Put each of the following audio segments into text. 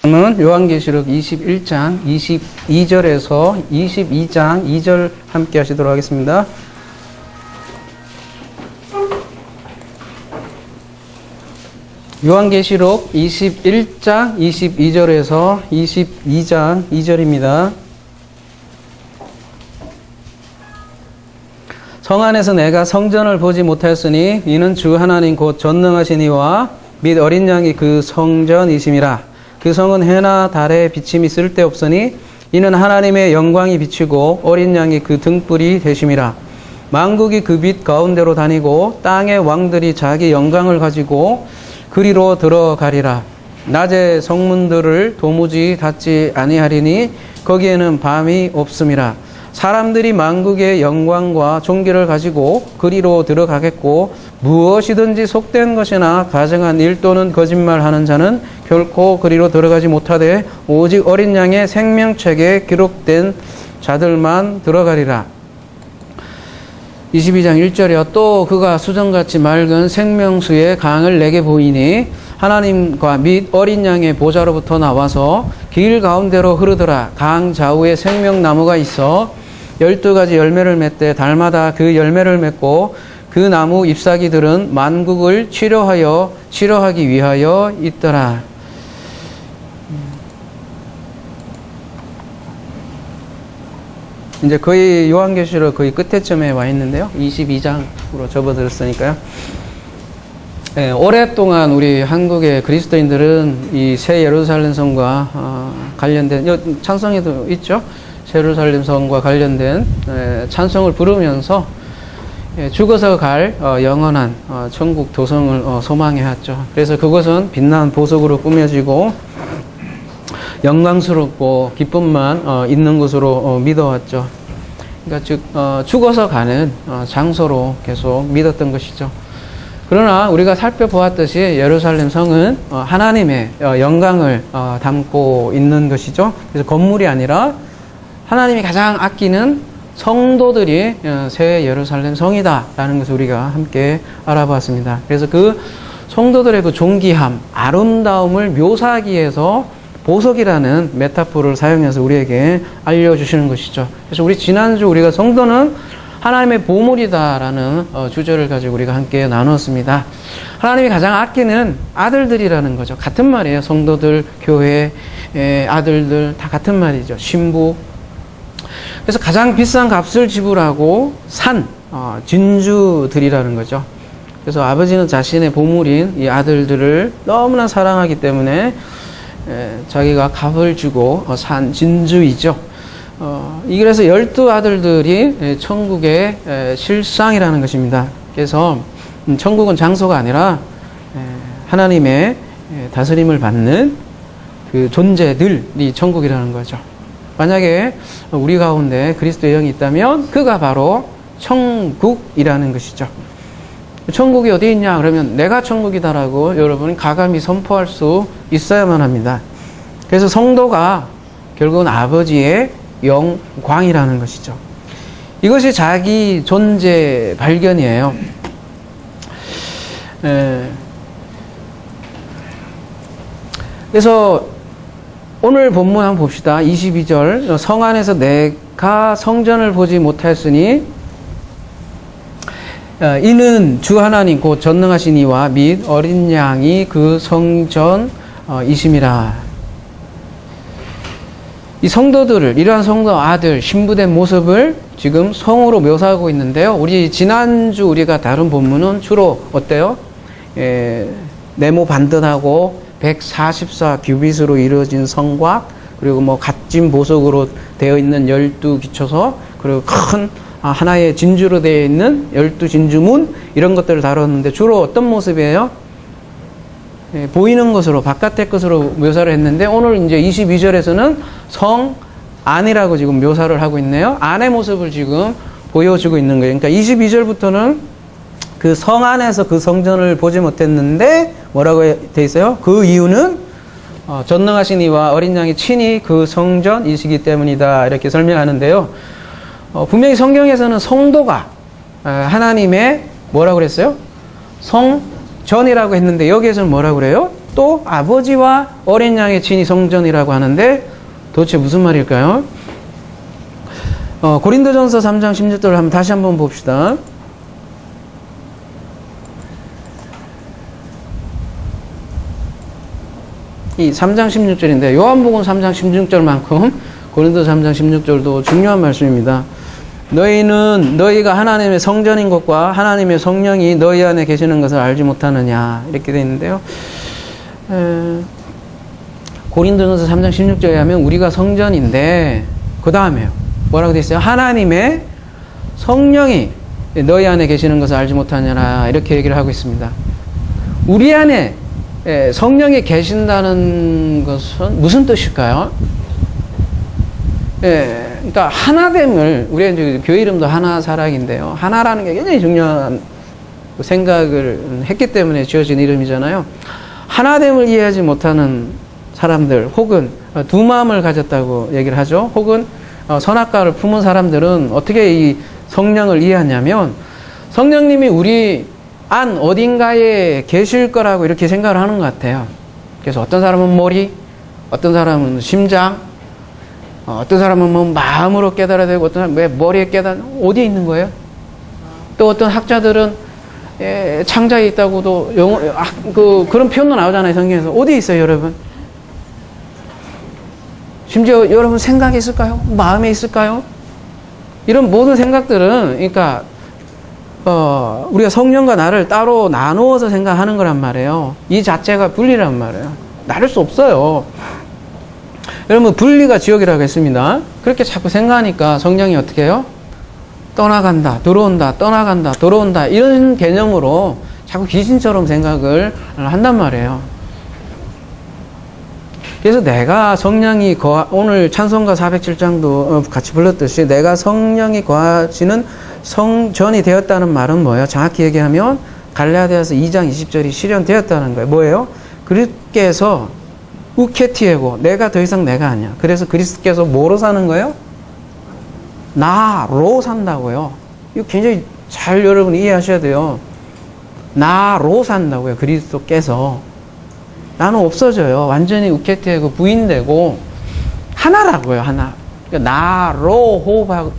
는 요한계시록 21장 22절에서 22장 2절 함께 하시도록 하겠습니다. 요한계시록 21장 22절에서 22장 2절입니다. 성 안에서 내가 성전을 보지 못하였으니 이는 주 하나님 곧 전능하신 이와 및 어린 양이 그 성전이심이라. 그 성은 해나 달의 비침이 쓸데없으니 이는 하나님의 영광이 비치고 어린 양이 그 등불이 되심이라. 만국이 그 빛 가운데로 다니고 땅의 왕들이 자기 영광을 가지고 그리로 들어가리라. 낮에 성문들을 도무지 닫지 아니하리니 거기에는 밤이 없음이라. 사람들이 만국의 영광과 존귀를 가지고 그리로 들어가겠고 무엇이든지 속된 것이나 가증한 일 또는 거짓말하는 자는 결코 그리로 들어가지 못하되 오직 어린 양의 생명책에 기록된 자들만 들어가리라. 22장 1절이요. 또 그가 수정같이 맑은 생명수의 강을 내게 보이니 하나님과 및 어린 양의 보좌로부터 나와서 길 가운데로 흐르더라. 강 좌우에 생명나무가 있어 12가지 열매를 맺되 달마다 그 열매를 맺고 그 나무 잎사귀들은 만국을 치료하기 위하여 있더라. 이제 거의 요한계시록 거의 끝에쯤에 와 있는데요. 22장으로 접어들었으니까요. 네, 오랫동안 우리 한국의 그리스도인들은 이 새 예루살렘 성과 관련된 찬송에도 있죠. 새 예루살렘 성과 관련된 찬송을 부르면서 죽어서 갈 영원한 천국 도성을 소망해왔죠. 그래서 그것은 빛난 보석으로 꾸며지고 영광스럽고 기쁨만 있는 것으로 믿어왔죠. 그러니까 즉 죽어서 가는 장소로 계속 믿었던 것이죠. 그러나 우리가 살펴보았듯이 예루살렘 성은 하나님의 영광을 담고 있는 것이죠. 그래서 건물이 아니라 하나님이 가장 아끼는 성도들이 새 예루살렘 성이다라는 것을 우리가 함께 알아보았습니다. 그래서 그 성도들의 그 존귀함, 아름다움을 묘사하기 위해서 보석이라는 메타포를 사용해서 우리에게 알려주시는 것이죠. 그래서 우리 지난주 우리가 성도는 하나님의 보물이다라는 주제를 가지고 우리가 함께 나누었습니다. 하나님이 가장 아끼는 아들들이라는 거죠. 같은 말이에요. 성도들, 교회, 아들들 다 같은 말이죠. 신부. 그래서 가장 비싼 값을 지불하고 산 진주들이라는 거죠. 그래서 아버지는 자신의 보물인 이 아들들을 너무나 사랑하기 때문에 자기가 값을 주고 산 진주이죠. 그래서 12아들들이 천국의 실상이라는 것입니다. 그래서 천국은 장소가 아니라 하나님의 다스림을 받는 그 존재들이 천국이라는 거죠. 만약에 우리 가운데 그리스도의 영이 있다면 그가 바로 천국이라는 것이죠. 천국이 어디 있냐 그러면 내가 천국이다라고 여러분이 가감히 선포할 수 있어야만 합니다. 그래서 성도가 결국은 아버지의 영광이라는 것이죠. 이것이 자기 존재 발견이에요. 그래서 오늘 본문 한번 봅시다. 22절 성 안에서 내가 성전을 보지 못하였으니 이는 주 하나님 곧 전능하신 이와 및 어린 양이 그 성전이심이라. 이 성도들을 이러한 성도 아들 신부된 모습을 지금 성으로 묘사하고 있는데요. 우리 지난주 우리가 다룬 본문은 주로 어때요? 네모 반듯하고 144 규빗으로 이루어진 성곽, 그리고 뭐 갓진 보석으로 되어 있는 12기초서, 그리고 큰 하나의 진주로 되어 있는 12진주문, 이런 것들을 다뤘는데 주로 어떤 모습이에요? 보이는 것으로, 바깥의 것으로 묘사를 했는데 오늘 이제 22절에서는 성 안이라고 지금 묘사를 하고 있네요. 안의 모습을 지금 보여주고 있는 거예요. 그러니까 22절부터는 그 성 안에서 그 성전을 보지 못했는데 뭐라고 돼 있어요? 그 이유는 전능하신 이와 어린 양이 친히 그 성전이시기 때문이다, 이렇게 설명하는데요. 분명히 성경에서는 성도가 하나님의 뭐라고 그랬어요? 성전이라고 했는데 여기에서는 뭐라고 그래요? 또 아버지와 어린 양의 친히 성전이라고 하는데 도대체 무슨 말일까요? 고린도전서 3장 16절을 다시 한번 봅시다. 이 3장 16절인데 요한복음 3장 16절만큼 고린도 3장 16절도 중요한 말씀입니다. 너희가 하나님의 성전인 것과 하나님의 성령이 너희 안에 계시는 것을 알지 못하느냐 이렇게 되어 있는데요. 고린도전서 3장 16절에 하면 우리가 성전인데 그 다음에요. 뭐라고 되어 있어요? 하나님의 성령이 너희 안에 계시는 것을 알지 못하느냐 이렇게 얘기를 하고 있습니다. 우리 안에 성령이 계신다는 것은 무슨 뜻일까요? 그러니까 하나됨을 우리가 이제 교회 이름도 하나사랑인데요. 하나라는 게 굉장히 중요한 생각을 했기 때문에 지어진 이름이잖아요. 하나됨을 이해하지 못하는 사람들 혹은 두 마음을 가졌다고 얘기를 하죠. 혹은 선악과를 품은 사람들은 어떻게 이 성령을 이해하냐면 성령님이 우리 안 어딘가에 계실 거라고 이렇게 생각을 하는 것 같아요. 그래서 어떤 사람은 머리, 어떤 사람은 심장, 어떤 사람은 뭐 마음으로 깨달아야 되고 어떤 사람은 왜 머리에 어디에 있는 거예요? 또 어떤 학자들은 창자에 있다고도 그런 표현도 나오잖아요. 성경에서. 어디에 있어요, 여러분? 심지어 여러분 생각에 있을까요? 마음에 있을까요? 이런 모든 생각들은 그러니까 우리가 성령과 나를 따로 나누어서 생각하는 거란 말이에요. 이 자체가 분리란 말이에요. 나눌 수 없어요. 여러분 분리가 지옥이라고 했습니다. 그렇게 자꾸 생각하니까 성령이 어떻게 해요? 떠나간다, 들어온다, 떠나간다, 들어온다 이런 개념으로 자꾸 귀신처럼 생각을 한단 말이에요. 그래서 내가 성령이 오늘 찬송가 407장도 같이 불렀듯이 내가 성령이 거하시는 성전이 되었다는 말은 뭐예요? 정확히 얘기하면 갈라디아서 2장 20절이 실현되었다는 거예요. 뭐예요? 그리스께서 우케티에고 내가 더 이상 내가 아니야. 그래서 그리스께서 뭐로 사는 거예요? 나로 산다고요. 이거 굉장히 잘 여러분 이해하셔야 돼요. 나로 산다고요. 그리스도께서. 나는 없어져요. 완전히 우케티에고 부인되고 하나라고요. 하나. 그러니까 나로 호흡하고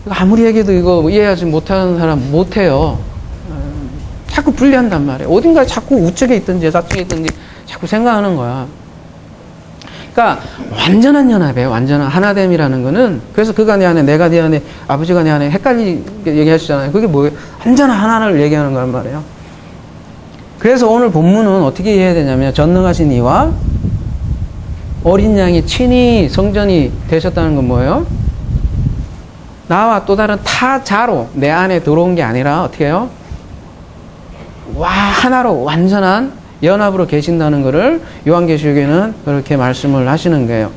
아무리 얘기해도 이거 이해하지 못하는 사람 못해요. 자꾸 분리한단 말이에요. 어딘가 자꾸 우측에 있든지 좌측에 있든지 자꾸 생각하는 거야. 그러니까 완전한 연합이에요. 완전한 하나됨이라는 거는. 그래서 그가 내 안에 내가 네 안에 아버지가 내 안에 헷갈리게 얘기하시잖아요. 그게 뭐예요? 완전한 하나를 얘기하는 거란 말이에요. 그래서 오늘 본문은 어떻게 이해해야 되냐면 전능하신 이와 어린 양이 친히 성전이 되셨다는 건 뭐예요? 나와 또 다른 타자로 내 안에 들어온 게 아니라 어떻게 해요? 하나로 완전한 연합으로 계신다는 것을 요한계시록에는 그렇게 말씀을 하시는 거예요.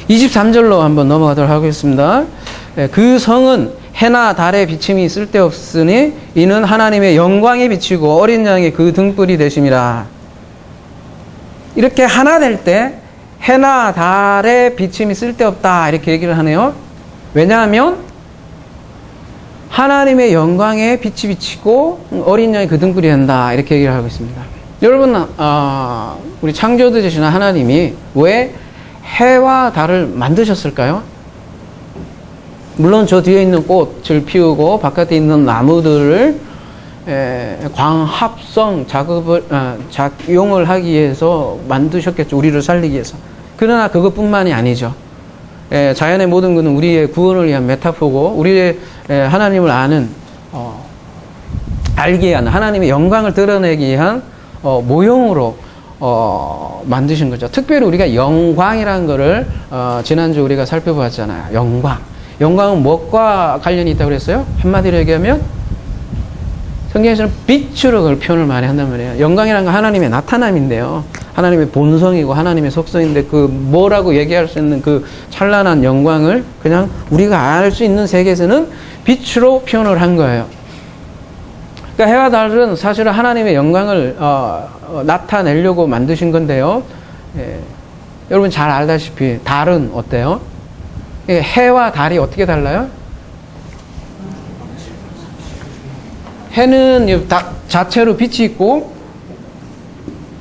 23절로 한번 넘어가도록 하겠습니다. 그 성은 해나 달의 비침이 쓸데없으니 이는 하나님의 영광에 비치고 어린 양의 그 등불이 되심이라. 이렇게 하나 될 때 해나 달의 비침이 쓸데없다 이렇게 얘기를 하네요. 왜냐하면 하나님의 영광에 빛이 비치고 어린 양이 그 등불이 된다 이렇게 얘기를 하고 있습니다. 여러분 우리 창조주이신 하나님이 왜 해와 달을 만드셨을까요? 물론 저 뒤에 있는 꽃을 피우고 바깥에 있는 나무들을 광합성 작용을 하기 위해서 만드셨겠죠. 우리를 살리기 위해서. 그러나 그것뿐만이 아니죠. 자연의 모든 것은 우리의 구원을 위한 메타포고 우리의 하나님을 아는 알기 위한 하나님의 영광을 드러내기 위한 모형으로 만드신 거죠. 특별히 우리가 영광이라는 거를 지난주 우리가 살펴보았잖아요. 영광은 무엇과 관련이 있다고 그랬어요? 한마디로 얘기하면 성경에서는 빛으로 그걸 표현을 많이 한단 말이에요. 영광이라는 건 하나님의 나타남인데요. 하나님의 본성이고 하나님의 속성인데 그 뭐라고 얘기할 수 있는 그 찬란한 영광을 그냥 우리가 알 수 있는 세계에서는 빛으로 표현을 한 거예요. 그러니까 해와 달은 사실은 하나님의 영광을 나타내려고 만드신 건데요. 여러분 잘 알다시피 달은 어때요? 해와 달이 어떻게 달라요? 해는 자체로 빛이 있고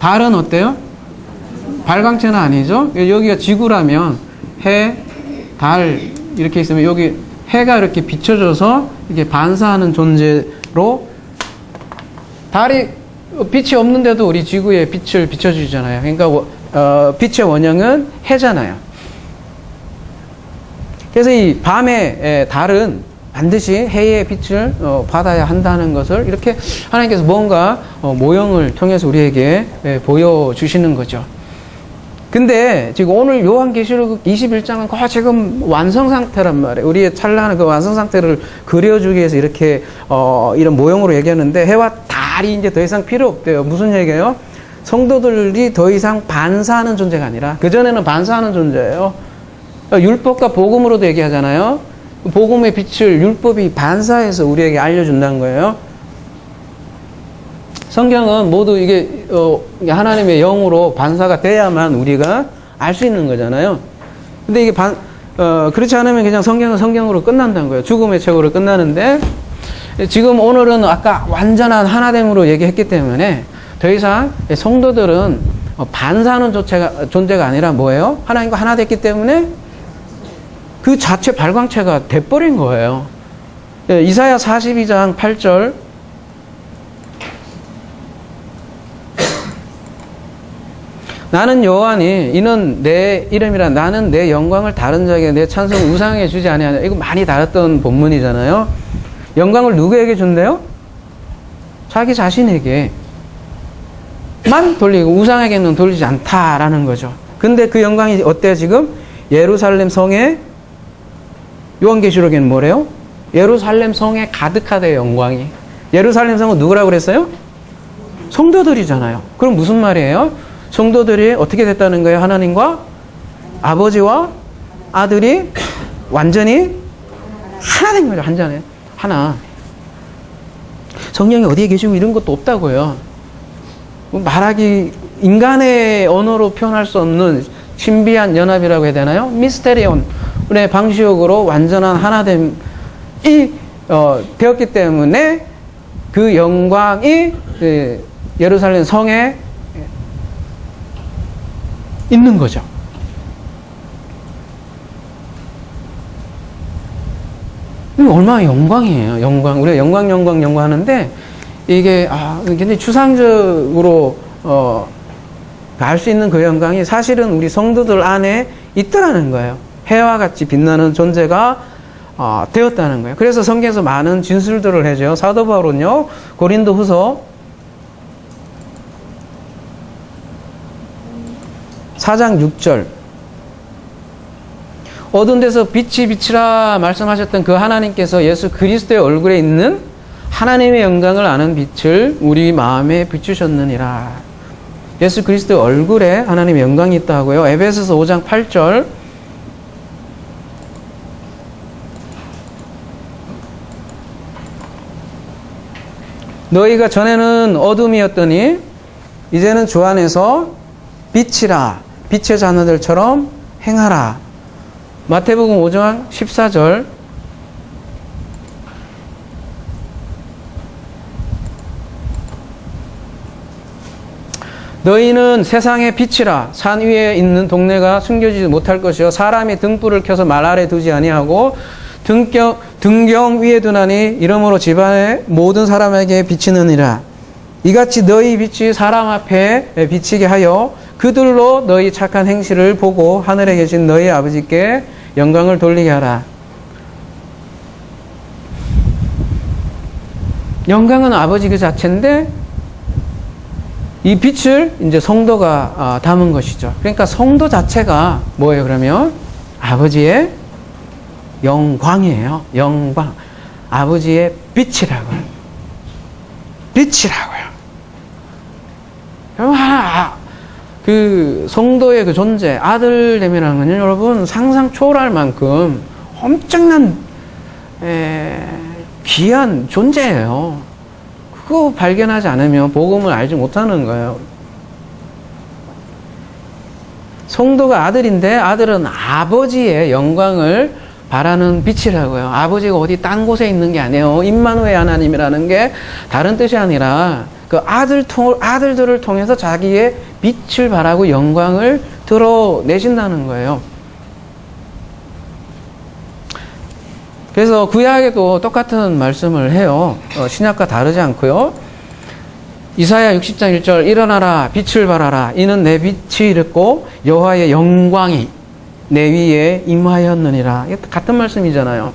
달은 어때요? 발광체는 아니죠? 여기가 지구라면 해, 달 이렇게 있으면 여기 해가 이렇게 비춰져서 이게 반사하는 존재로 달이 빛이 없는데도 우리 지구에 빛을 비춰주잖아요. 그러니까 빛의 원형은 해잖아요. 그래서 이 밤에 달은 반드시 해의 빛을 받아야 한다는 것을 이렇게 하나님께서 뭔가 모형을 통해서 우리에게 보여주시는 거죠. 근데 지금 오늘 요한계시록 21장은 거의 지금 완성 상태란 말이에요. 우리의 찬란한 그 완성 상태를 그려주기 위해서 이렇게 이런 모형으로 얘기하는데 해와 달이 이제 더 이상 필요 없대요. 무슨 얘기예요? 성도들이 더 이상 반사하는 존재가 아니라 그전에는 반사하는 존재예요. 율법과 복음으로도 얘기하잖아요. 복음의 빛을 율법이 반사해서 우리에게 알려준다는 거예요. 성경은 모두 이게 하나님의 영으로 반사가 돼야만 우리가 알 수 있는 거잖아요. 근데 이게 그렇지 않으면 그냥 성경은 성경으로 끝난다는 거예요. 죽음의 책으로 끝나는데 지금 오늘은 아까 완전한 하나됨으로 얘기했기 때문에 더 이상 성도들은 반사하는 존재가 아니라 뭐예요? 하나님과 하나 됐기 때문에 그 자체 발광체가 돼버린 거예요. 이사야 42장 8절 나는 여호와니 이는 내 이름이라 나는 내 영광을 다른 자에게 내 찬송을 우상에게 주지 아니하냐. 이거 많이 다뤘던 본문이잖아요. 영광을 누구에게 준대요? 자기 자신에게만 돌리고 우상에게는 돌리지 않다라는 거죠. 근데 그 영광이 어때요 지금? 예루살렘 성에 요한계시록에는 뭐래요? 예루살렘 성에 가득하대요 영광이. 예루살렘 성은 누구라고 그랬어요? 성도들이잖아요. 그럼 무슨 말이에요? 성도들이 어떻게 됐다는 거예요? 하나님과 아버지와 아들이 완전히 하나 된 거죠. 한잔에 하나. 성령이 어디에 계시고 이런 것도 없다고요. 말하기 인간의 언어로 표현할 수 없는 신비한 연합이라고 해야 되나요? 미스테리온의 방식으로 완전한 하나됨이 되었기 때문에 그 영광이 예루살렘 성에 있는 거죠. 이거 얼마나 영광이에요. 영광. 우리가 영광 하는데 이게 굉장히 추상적으로 알 수 있는 그 영광이 사실은 우리 성도들 안에 있더라는 거예요. 해와 같이 빛나는 존재가 되었다는 거예요. 그래서 성경에서 많은 진술들을 해줘요. 사도 바울은요, 고린도후서 4장 6절 어두운 데서 빛이 비치라 말씀하셨던 그 하나님께서 예수 그리스도의 얼굴에 있는 하나님의 영광을 아는 빛을 우리 마음에 비추셨느니라. 예수 그리스도의 얼굴에 하나님의 영광이 있다고요. 에베소서 5장 8절 너희가 전에는 어둠이었더니 이제는 주 안에서 빛이라 빛의 자녀들처럼 행하라. 마태복음 5장 14절 너희는 세상의 빛이라. 산 위에 있는 동네가 숨겨지지 못할 것이요 사람이 등불을 켜서 말 아래 두지 아니하고 등경 위에 두나니 이러므로 집안의 모든 사람에게 비치느니라. 이같이 너희 빛이 사람 앞에 비치게 하여 그들로 너희 착한 행실을 보고 하늘에 계신 너희 아버지께 영광을 돌리게 하라. 영광은 아버지 그 자체인데 이 빛을 이제 성도가 담은 것이죠. 그러니까 성도 자체가 뭐예요, 그러면? 아버지의 영광이에요. 영광. 아버지의 빛이라고요. 빛이라고요. 그 성도의 그 존재, 아들됨이라는 건요, 여러분, 상상 초월할 만큼 엄청난 귀한 존재예요. 그거 발견하지 않으면 복음을 알지 못하는 거예요. 성도가 아들인데 아들은 아버지의 영광을 바라는 빛이라고요. 아버지가 어디 딴 곳에 있는 게 아니에요. 임마누엘 하나님이라는 게 다른 뜻이 아니라 그 아들들을 통해서 자기의 빛을 발하고 영광을 드러내신다는 거예요. 그래서 구약에도 똑같은 말씀을 해요. 신약과 다르지 않고요. 이사야 60장 1절 일어나라 빛을 발하라 이는 내 빛이 이르고 여호와의 영광이 내 위에 임하였느니라. 같은 말씀이잖아요.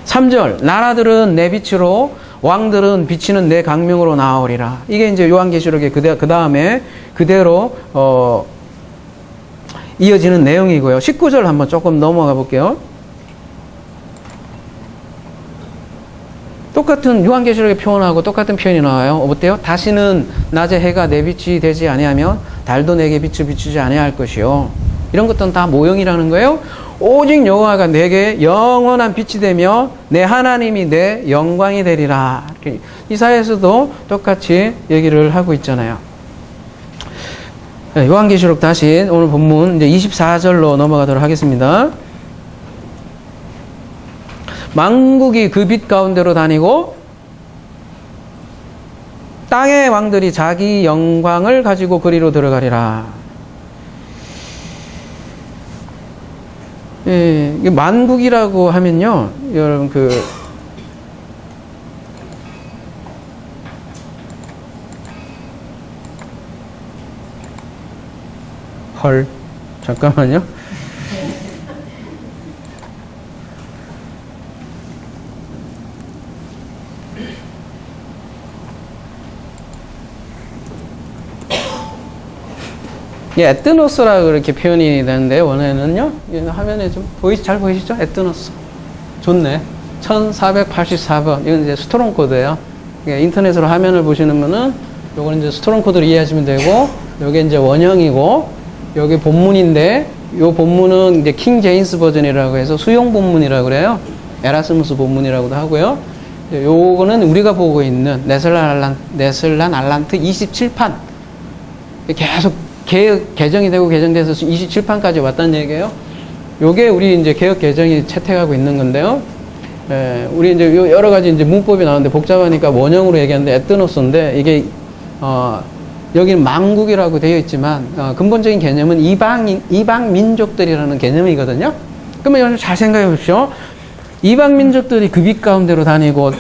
3절 나라들은 내 빛으로 왕들은 비치는 내 강명으로 나아오리라. 이게 이제 요한계시록의 그 다음에 그대로 이어지는 내용이고요. 19절 한번 조금 넘어가 볼게요. 똑같은 요한계시록의 표현하고 똑같은 표현이 나와요. 어때요? 다시는 낮에 해가 내 빛이 되지 아니하면 달도 내게 빛을 비추지 아니할 것이요. 이런 것들은 다 모형이라는 거예요. 오직 여호와가 내게 영원한 빛이 되며 내 하나님이 내 영광이 되리라. 이사야에서도 똑같이 얘기를 하고 있잖아요. 요한계시록 다시 오늘 본문 이제 24절로 넘어가도록 하겠습니다. 만국이 그 빛 가운데로 다니고 땅의 왕들이 자기 영광을 가지고 그리로 들어가리라. 예, 만국이라고 하면요, 여러분 잠깐만요. 에뜨노스라고 그렇게 표현이 되는데, 원래는요, 화면에 좀 잘 보이시죠? 에뜨노스. 좋네. 1484번. 이건 이제 스토롱 코드예요. 인터넷으로 화면을 보시는 분은, 요거는 이제 스토롱 코드를 이해하시면 되고, 요게 이제 원형이고, 여기 본문인데, 요 본문은 이제 킹 제임스 버전이라고 해서 수용 본문이라고 그래요. 에라스무스 본문이라고도 하고요. 요거는 우리가 보고 있는 네슬란 알란트 27판. 계속 개정이 되고 개정돼서 27판까지 왔다는 얘기예요. 요게 우리 이제 개혁 개정이 채택하고 있는 건데요. 우리 이제 여러 가지 이제 문법이 나오는데 복잡하니까 원형으로 얘기하는데 에뜨노스인데 이게 여기는 만국이라고 되어 있지만 근본적인 개념은 이방 민족들이라는 개념이거든요. 그러면 잘 생각해 보십시오. 이방 민족들이 그 빛 가운데로 다니고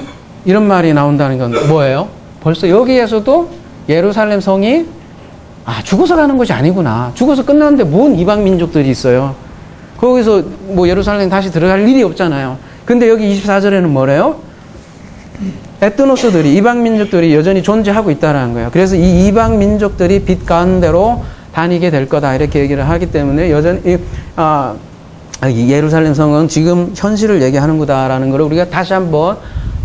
이런 말이 나온다는 건 뭐예요? 벌써 여기에서도 예루살렘 성이 죽어서 가는 것이 아니구나. 죽어서 끝났는데 뭔 이방 민족들이 있어요. 거기서 뭐 예루살렘 다시 들어갈 일이 없잖아요. 근데 여기 24절에는 뭐래요? 에뜨노스들이, 이방 민족들이 여전히 존재하고 있다는 거예요. 그래서 이 이방 민족들이 빛 가운데로 다니게 될 거다. 이렇게 얘기를 하기 때문에 여전히 예루살렘 성은 지금 현실을 얘기하는 거다라는 걸 우리가 다시 한번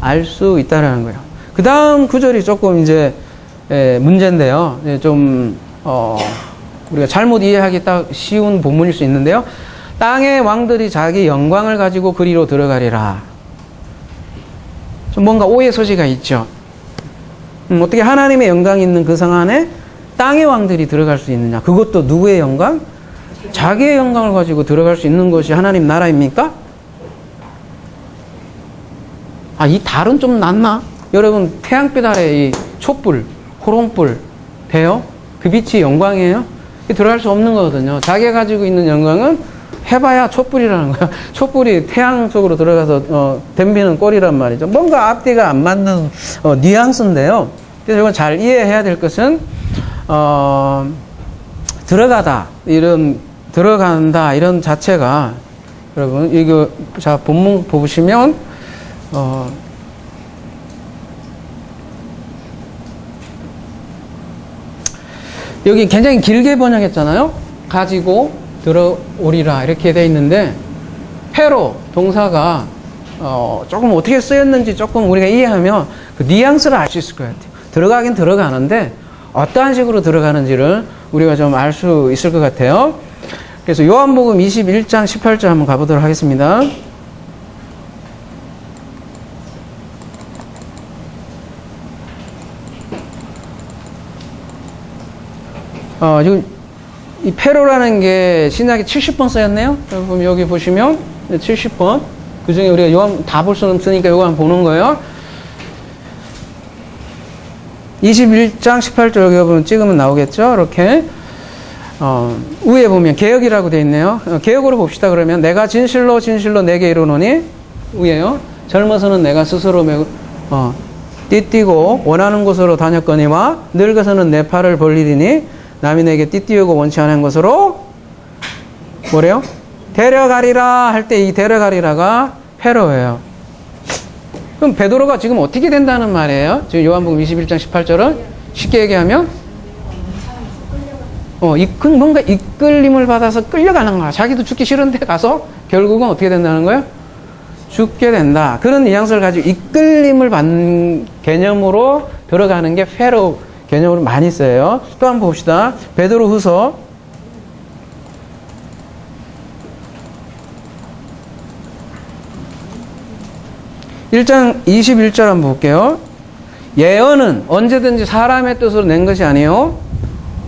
알 수 있다는 거예요. 그 다음 구절이 조금 이제 문제인데요. 좀 우리가 잘못 이해하기 딱 쉬운 본문일 수 있는데요. 땅의 왕들이 자기 영광을 가지고 그리로 들어가리라. 좀 뭔가 오해 소지가 있죠. 어떻게 하나님의 영광이 있는 그 성 안에 땅의 왕들이 들어갈 수 있느냐? 그것도 누구의 영광? 자기의 영광을 가지고 들어갈 수 있는 것이 하나님 나라입니까? 이 달은 좀 낫나? 여러분, 태양빛 아래 이 촛불, 호롱불 돼요? 그 빛이 영광이에요? 들어갈 수 없는 거거든요. 자기가 가지고 있는 영광은 해봐야 촛불이라는 거야. 촛불이 태양 속으로 들어가서 댐비는 꼴이란 말이죠. 뭔가 앞뒤가 안 맞는 뉘앙스인데요. 그래서 이건 잘 이해해야 될 것은 들어간다 이런 자체가 여러분 이거 자 본문 보시면 여기 굉장히 길게 번역했잖아요. 가지고 들어오리라 이렇게 돼 있는데 페로 동사가 조금 어떻게 쓰였는지 조금 우리가 이해하면 그 뉘앙스를 알 수 있을 것 같아요. 들어가긴 들어가는데 어떠한 식으로 들어가는지를 우리가 좀 알 수 있을 것 같아요. 그래서 요한복음 21장 18절 한번 가보도록 하겠습니다. 지금 이 페로라는 게 신약에 70번 쓰였네요. 여러분 여기 보시면 70번. 그 중에 우리가 요한 다 볼 수는 없으니까 요거 한번 보는 거예요. 21장 18절 여기 보면 찍으면 나오겠죠? 이렇게. 위에 보면 개역이라고 되어 있네요. 개역으로 봅시다. 그러면 내가 진실로 진실로 내게 이르노니 위에요. 젊어서는 내가 스스로 띠띠고 원하는 곳으로 다녔거니와 늙어서는 내 팔을 벌리리니 남이 내게 띠띠우고 원치 않은 곳으로 뭐래요? 데려가리라 할 때 이 데려가리라가 페로예요. 그럼 베드로가 지금 어떻게 된다는 말이에요? 지금 요한복음 21장 18절은 쉽게 얘기하면 뭔가 이끌림을 받아서 끌려가는 거야. 자기도 죽기 싫은데 가서 결국은 어떻게 된다는 거예요? 죽게 된다. 그런 뉘앙스를 가지고 이끌림을 받는 개념으로 들어가는 게 페로 개념으로 많이 써요. 또 한번 봅시다. 베드로후서 1장 21절 한번 볼게요. 예언은 언제든지 사람의 뜻으로 낸 것이 아니요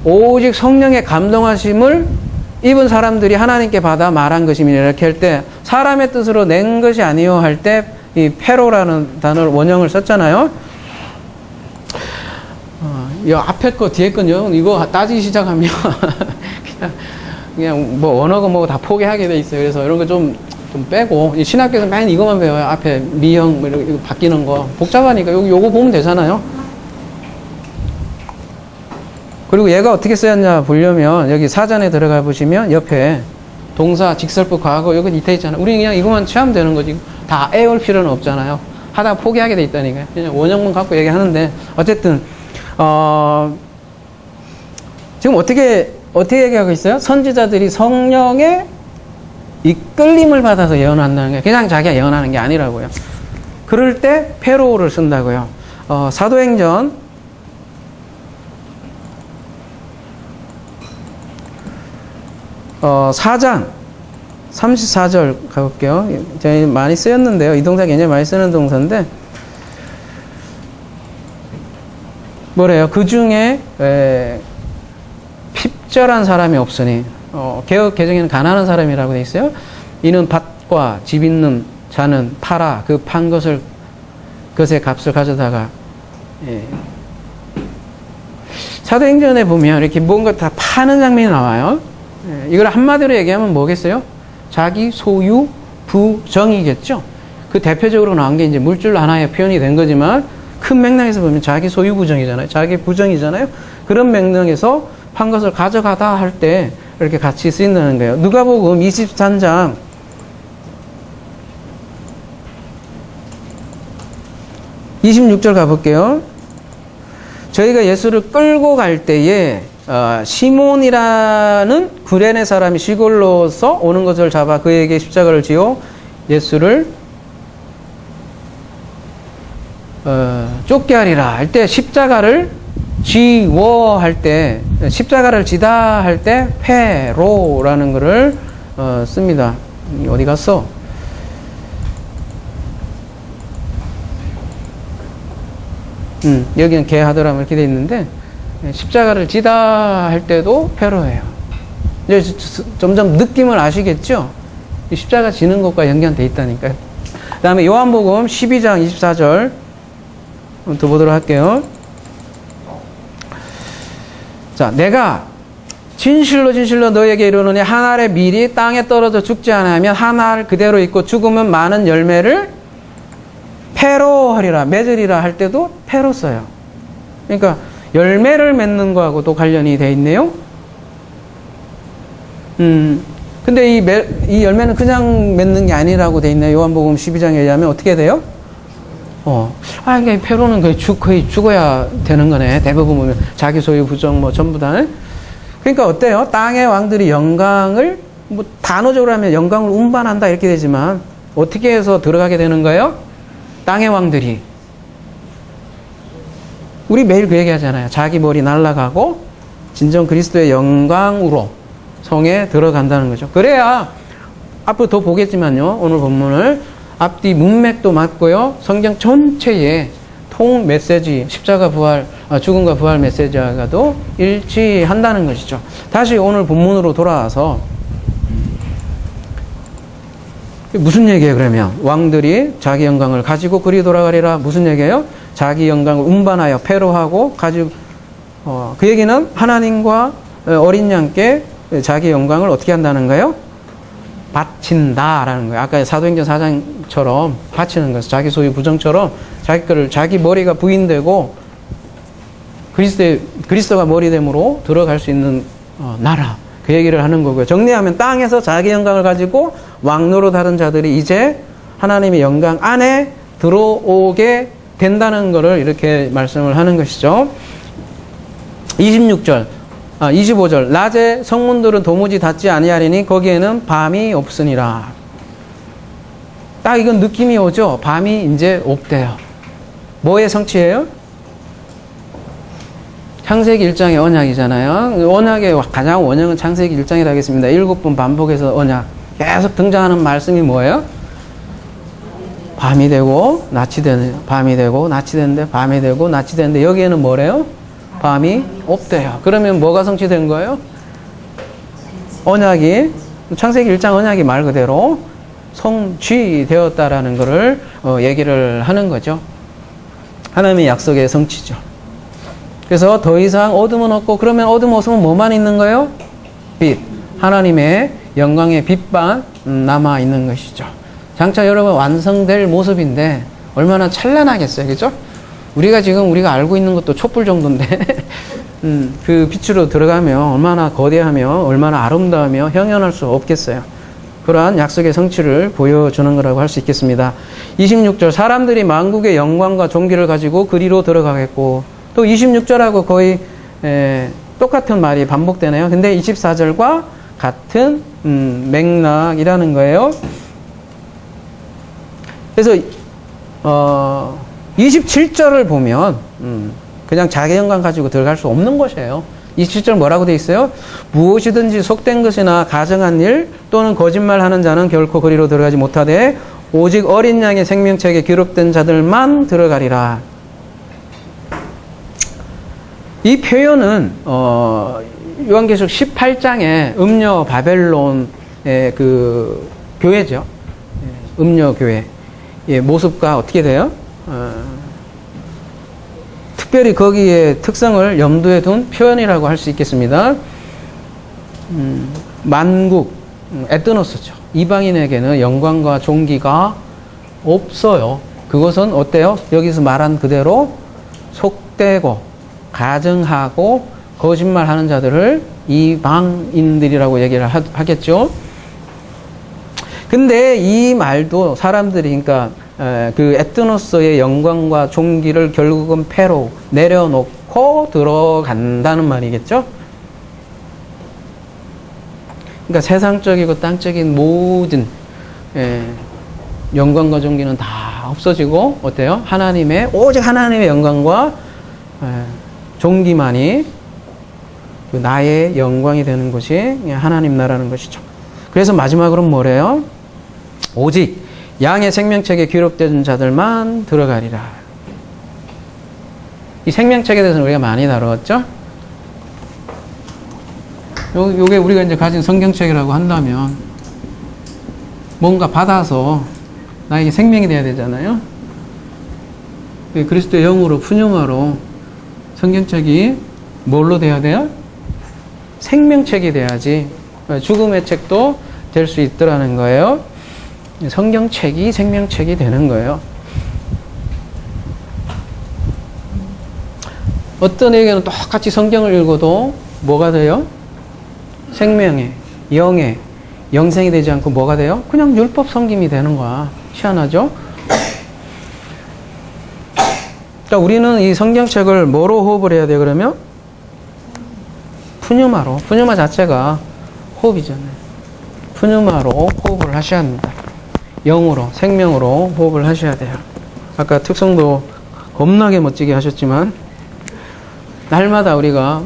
오직 성령의 감동하심을 입은 사람들이 하나님께 받아 말한 것입니다. 이렇게 할 때 사람의 뜻으로 낸 것이 아니요 할 때 이 페로라는 단어를 원형을 썼잖아요. 이 앞에 거 뒤에 거요. 이거 따지기 시작하면 그냥 뭐 언어가 뭐 다 포기하게 돼 있어요. 그래서 이런 거 좀 빼고 신학교에서 맨 이것만 배워요. 앞에 미형 뭐 이렇게 바뀌는 거 복잡하니까 요거 보면 되잖아요. 그리고 얘가 어떻게 쓰였냐 보려면 여기 사전에 들어가 보시면 옆에 동사, 직설부, 과거 여기 밑에 있잖아요. 우리 그냥 이것만 취하면 되는 거지. 다 애올 필요는 없잖아요. 하다가 포기하게 돼 있다니까요. 그냥 원형만 갖고 얘기하는데 어쨌든 지금 어떻게 얘기하고 있어요? 선지자들이 성령의 이끌림을 받아서 예언한다는 게 그냥 자기가 예언하는 게 아니라고요. 그럴 때 페로를 쓴다고요. 사도행전 4장 34절 가볼게요. 저희 많이 쓰였는데요. 이 동사 굉장히 많이 쓰는 동사인데 뭐래요? 그 중에 핍절한 사람이 없으니 개역 개정에는 가난한 사람이라고 돼 있어요. 이는 밭과 집 있는 자는 팔아 그 판 것을 것의 값을 가져다가 사도행전에 보면 이렇게 뭔가 다 파는 장면이 나와요. 이걸 한마디로 얘기하면 뭐겠어요? 자기 소유 부정이겠죠. 그 대표적으로 나온 게 이제 물질 하나의 표현이 된 거지만 큰 맥락에서 보면 자기 소유 부정이잖아요. 자기 부정이잖아요. 그런 맥락에서 판 것을 가져가다 할 때 이렇게 같이 쓰인다는 거예요. 누가복음 23장 26절 가볼게요. 저희가 예수를 끌고 갈 때에 시몬이라는 구레네 사람이 시골로서 오는 것을 잡아 그에게 십자가를 지어 예수를 쫓게 하리라 할 때 십자가를 지워 할 때 십자가를 지다 할 때 페로라는 것을 씁니다. 어디 갔어? 여기는 개하더라 이렇게 돼 있는데 십자가를 지다 할 때도 페로예요. 이제 점점 느낌을 아시겠죠? 십자가 지는 것과 연관돼 있다니까요. 그 다음에 요한복음 12장 24절 또 보도록 할게요. 자, 내가 진실로 진실로 너에게 이르노니 한 알의 밀이 땅에 떨어져 죽지 않으면 한 알 그대로 있고 죽으면 많은 열매를 페로하리라 맺으리라 할 때도 페로 써요. 그러니까 열매를 맺는 거하고도 관련이 돼 있네요. 근데 이 열매는 그냥 맺는 게 아니라고 돼 있네요. 요한복음 12장에 의하면 어떻게 돼요? 그러니까 페로는 거의 죽어야 되는 거네. 대부분 보면 자기 소유 부정 뭐 전부 다. 그러니까 어때요? 땅의 왕들이 영광을 뭐 단어적으로 하면 영광을 운반한다 이렇게 되지만 어떻게 해서 들어가게 되는 거예요? 땅의 왕들이. 우리 매일 그 얘기 하잖아요. 자기 머리 날아가고 진정 그리스도의 영광으로 성에 들어간다는 거죠. 그래야 앞으로 더 보겠지만요. 오늘 본문을 앞뒤 문맥도 맞고요. 성경 전체의 통 메시지 십자가 부활 죽음과 부활 메시지와도 일치한다는 것이죠. 다시 오늘 본문으로 돌아와서 무슨 얘기예요 그러면? 왕들이 자기 영광을 가지고 그리 돌아가리라 무슨 얘기예요? 자기 영광을 운반하여 패로하고 가지고 그 얘기는 하나님과 어린 양께 자기 영광을 어떻게 한다는 거예요? 바친다라는 거예요. 아까 사도행전 4장처럼 바치는 것은 자기 소유 부정처럼 자기 머리가 부인되고 그리스도가 머리됨으로 들어갈 수 있는 나라, 그 얘기를 하는 거고요. 정리하면 땅에서 자기 영광을 가지고 왕노로 다른 자들이 이제 하나님의 영광 안에 들어오게 된다는 것을 이렇게 말씀을 하는 것이죠. 25절 낮에 성문들은 도무지 닫지 아니하리니 거기에는 밤이 없으니라. 딱 이건 느낌이 오죠. 밤이 이제 없대요. 뭐의 성취예요? 창세기 1장의 언약이잖아요. 언약의 가장 원형은 창세기 1장이라 하겠습니다. 7번 반복해서 언약 계속 등장하는 말씀이 뭐예요? 밤이 되고 낮이 되는, 밤이 되고 낮이 되는데 밤이 되고 낮이 되는데 여기에는 뭐래요? 밤이 없대요. 그러면 뭐가 성취된 거예요? 언약이, 창세기 1장 언약이 말 그대로 성취되었다라는 것을 얘기를 하는 거죠. 하나님의 약속의 성취죠. 그래서 더 이상 어둠은 없고, 그러면 어둠 없으면 뭐만 있는 거예요? 빛. 하나님의 영광의 빛만 남아 있는 것이죠. 장차 여러분 완성될 모습인데 얼마나 찬란하겠어요. 그죠? 우리가 알고 있는 것도 촛불 정도인데 그 빛으로 들어가면 얼마나 거대하며 얼마나 아름다우며 형연할 수 없겠어요. 그러한 약속의 성취를 보여주는 거라고 할 수 있겠습니다. 26절 사람들이 만국의 영광과 존귀를 가지고 그리로 들어가겠고, 또 26절하고 거의 똑같은 말이 반복되네요. 근데 24절과 같은 맥락이라는 거예요. 그래서 27절을 보면 그냥 자기 영광 가지고 들어갈 수 없는 것이에요. 27절 뭐라고 돼 있어요? 무엇이든지 속된 것이나 가정한 일 또는 거짓말하는 자는 결코 그리로 들어가지 못하되 오직 어린 양의 생명책에 기록된 자들만 들어가리라. 이 표현은 요한계시록 18장에 음녀 바벨론의 그 교회죠. 음녀 교회. 예, 모습과 어떻게 돼요? 특별히 거기에 특성을 염두에 둔 표현이라고 할 수 있겠습니다. 만국, 에트노스죠. 이방인에게는 영광과 존귀가 없어요. 그것은 어때요? 여기서 말한 그대로 속되고 가증하고 거짓말하는 자들을 이방인들이라고 얘기를 하겠죠. 근데 이 말도 사람들이, 그러니까 그 에트노스의 영광과 존귀를 결국은 패로 내려놓고 들어간다는 말이겠죠. 그러니까 세상적이고 땅적인 모든 영광과 존귀는 다 없어지고 어때요? 오직 하나님의 영광과 존귀만이 그 나의 영광이 되는 것이 하나님 나라는 것이죠. 그래서 마지막으로는 뭐래요? 오직 양의 생명책에 기록된 자들만 들어가리라. 이 생명책에 대해서는 우리가 많이 다루었죠? 요게 우리가 이제 가진 성경책이라고 한다면 뭔가 받아서 나에게 생명이 돼야 되잖아요. 그리스도의 영으로 푸뉴마로 성경책이 뭘로 돼야 돼요? 생명책이 돼야지 죽음의 책도 될 수 있더라는 거예요. 성경책이 생명책이 되는 거예요. 어떤 에게는 똑같이 성경을 읽어도 뭐가 돼요? 생명의, 영의, 영생이 되지 않고 뭐가 돼요? 그냥 율법 섬김이 되는 거야. 희한하죠? 그러니까 우리는 이 성경책을 뭐로 호흡을 해야 돼요, 그러면? 푸뉴마로. 푸뉴마 자체가 호흡이잖아요. 푸뉴마로 호흡을 하셔야 합니다. 영으로, 생명으로 호흡을 하셔야 돼요. 아까 특성도 겁나게 멋지게 하셨지만, 날마다 우리가,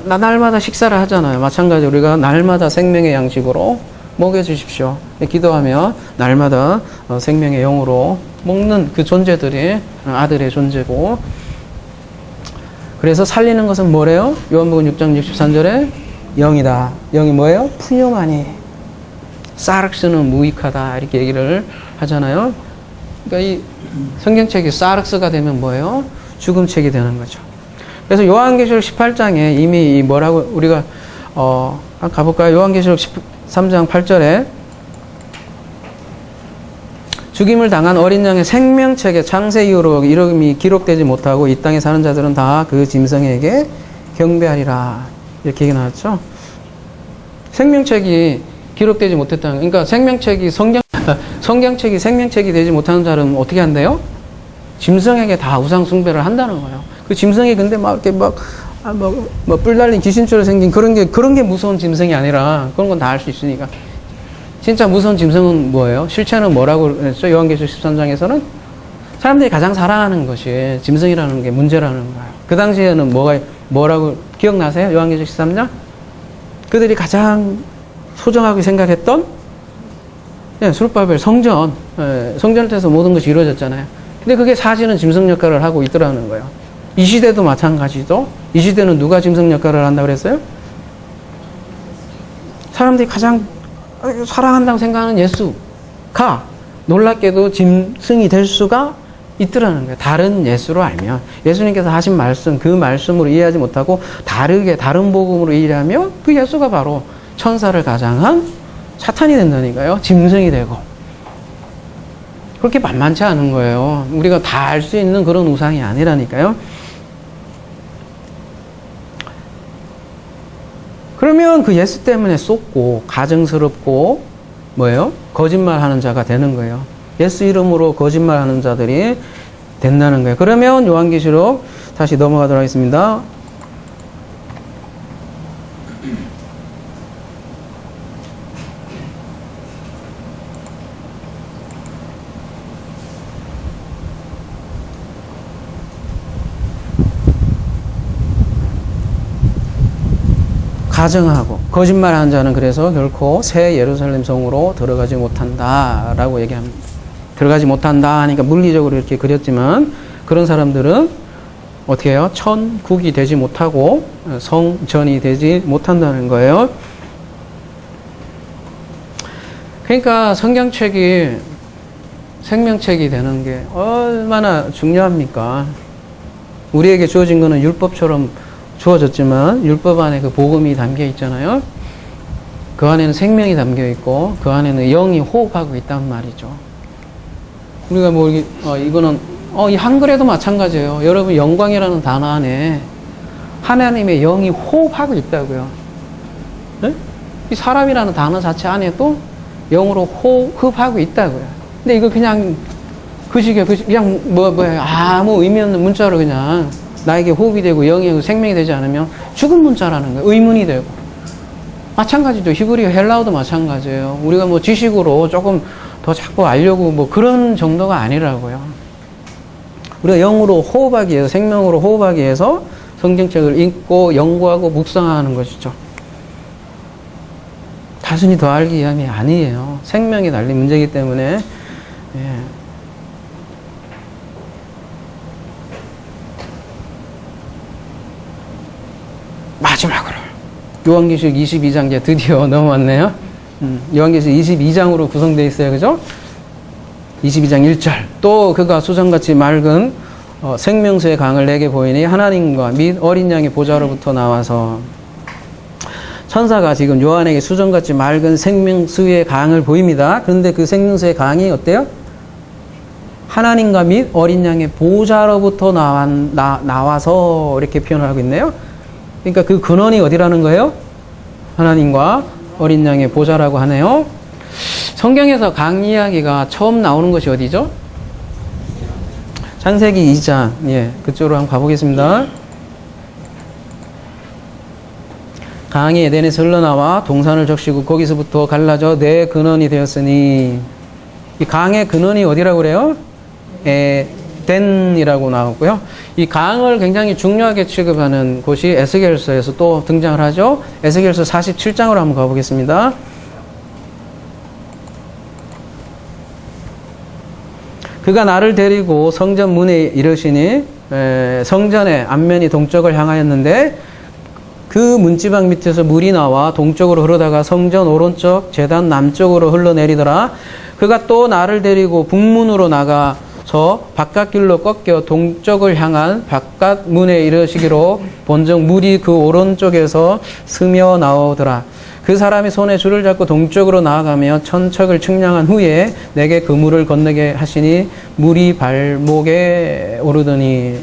날마다 식사를 하잖아요. 마찬가지로 우리가 날마다 생명의 양식으로 먹여주십시오. 기도하며 날마다 생명의 영으로 먹는 그 존재들이 아들의 존재고, 그래서 살리는 것은 뭐래요? 요한복음 6장 63절에 영이다. 영이 뭐예요? 푸뉴마니. 사르스는 무익하다. 이렇게 얘기를 하잖아요. 그러니까 이 성경책이 사르스가 되면 뭐예요? 죽음책이 되는 거죠. 그래서 요한계시록 18장에 이미 뭐라고 우리가 가볼까요? 요한계시록 13장 8절에 죽임을 당한 어린 양의 생명책에 창세 이후로 이름이 기록되지 못하고 이 땅에 사는 자들은 다 그 짐승에게 경배하리라. 이렇게 얘기 나왔죠. 생명책이 기록되지 못했다는, 그러니까 성경책이 생명책이 되지 못하는 자는 어떻게 한대요? 짐승에게 다 우상 숭배를 한다는 거예요. 그 짐승이 근데 막 이렇게 뿔 달린 귀신처럼 생긴 그런 게 무서운 짐승이 아니라 그런 건 다 할 수 있으니까. 진짜 무서운 짐승은 뭐예요? 실체는 뭐라고 그랬죠? 요한계시록 13장에서는 사람들이 가장 사랑하는 것이 짐승이라는 게 문제라는 거예요. 그 당시에는 뭐라고 기억나세요? 요한계시록 13장? 그들이 가장 소중하게 생각했던 수룹바벨 성전, 성전을 통해서 모든 것이 이루어졌잖아요. 근데 그게 사실은 짐승 역할을 하고 있더라는 거예요. 이 시대도 마찬가지죠. 이 시대는 누가 짐승 역할을 한다고 그랬어요? 사람들이 가장 사랑한다고 생각하는 예수가 놀랍게도 짐승이 될 수가 있더라는 거예요. 다른 예수로 알면. 예수님께서 하신 말씀, 그 말씀으로 이해하지 못하고 다른 복음으로 이해하면 그 예수가 바로 천사를 가장한 사탄이 된다니까요. 짐승이 되고. 그렇게 만만치 않은 거예요. 우리가 다 알 수 있는 그런 우상이 아니라니까요. 그러면 그 예수 때문에 쏟고 가증스럽고 뭐예요? 거짓말하는 자가 되는 거예요. 예수 이름으로 거짓말하는 자들이 된다는 거예요. 그러면 요한계시록 다시 넘어가도록 하겠습니다. 가증하고 거짓말하는 자는 그래서 결코 새 예루살렘 성으로 들어가지 못한다라고 얘기합니다. 들어가지 못한다 하니까 물리적으로 이렇게 그렸지만 그런 사람들은 어떻게 해요? 천국이 되지 못하고 성전이 되지 못한다는 거예요. 그러니까 성경책이 생명책이 되는 게 얼마나 중요합니까? 우리에게 주어진 거는 율법처럼 주어졌지만 율법 안에 그 복음이 담겨 있잖아요. 그 안에는 생명이 담겨 있고 그 안에는 영이 호흡하고 있단 말이죠. 우리가 이거는 이 한글에도 마찬가지예요. 여러분 영광이라는 단어 안에 하나님의 영이 호흡하고 있다고요. 네? 이 사람이라는 단어 자체 안에도 영으로 호흡하고 있다고요. 근데 이거 그냥 그냥 아무 의미 없는 문자로 그냥 나에게 호흡이 되고 영이 생명이 되지 않으면 죽은 문자라는 거예요. 의문이 되고. 마찬가지죠. 히브리어 헬라어도 마찬가지예요. 우리가 지식으로 조금 더 자꾸 알려고 그런 정도가 아니라고요. 우리가 영으로 호흡하기 위해서, 생명으로 호흡하기 위해서 성경책을 읽고 연구하고 묵상하는 것이죠. 단순히 더 알기 위함이 아니에요. 생명이 달린 문제이기 때문에. 마지막으로 요한계시록 22장 이제 드디어 넘어왔네요. 요한계시록 22장으로 구성되어 있어요. 그죠? 22장 1절. 또 그가 수정같이 맑은 생명수의 강을 내게 보이니 하나님과 및 어린 양의 보좌로부터 나와서 천사가 지금 요한에게 수정같이 맑은 생명수의 강을 보입니다. 그런데 그 생명수의 강이 어때요? 하나님과 및 어린 양의 보좌로부터 나와서 이렇게 표현을 하고 있네요. 그러니까 그 근원이 어디라는 거예요? 하나님과 어린 양의 보좌라고 하네요. 성경에서 강 이야기가 처음 나오는 것이 어디죠? 창세기 2장. 그쪽으로 한번 가보겠습니다. 강이 에덴에서 흘러나와 동산을 적시고 거기서부터 갈라져 내 근원이 되었으니, 이 강의 근원이 어디라고 그래요? 에덴이라고 나왔고요. 이 강을 굉장히 중요하게 취급하는 곳이 에스겔서에서 또 등장을 하죠. 에스겔서 47장으로 한번 가보겠습니다. 그가 나를 데리고 성전 문에 이르시니 성전의 앞면이 동쪽을 향하였는데 그 문지방 밑에서 물이 나와 동쪽으로 흐르다가 성전 오른쪽 제단 남쪽으로 흘러내리더라. 그가 또 나를 데리고 북문으로 나가서 바깥길로 꺾여 동쪽을 향한 바깥 문에 이르시기로 본즉 물이 그 오른쪽에서 스며 나오더라. 그 사람이 손에 줄을 잡고 동쪽으로 나아가며 천척을 측량한 후에 내게 그 물을 건너게 하시니 물이 발목에 오르더니.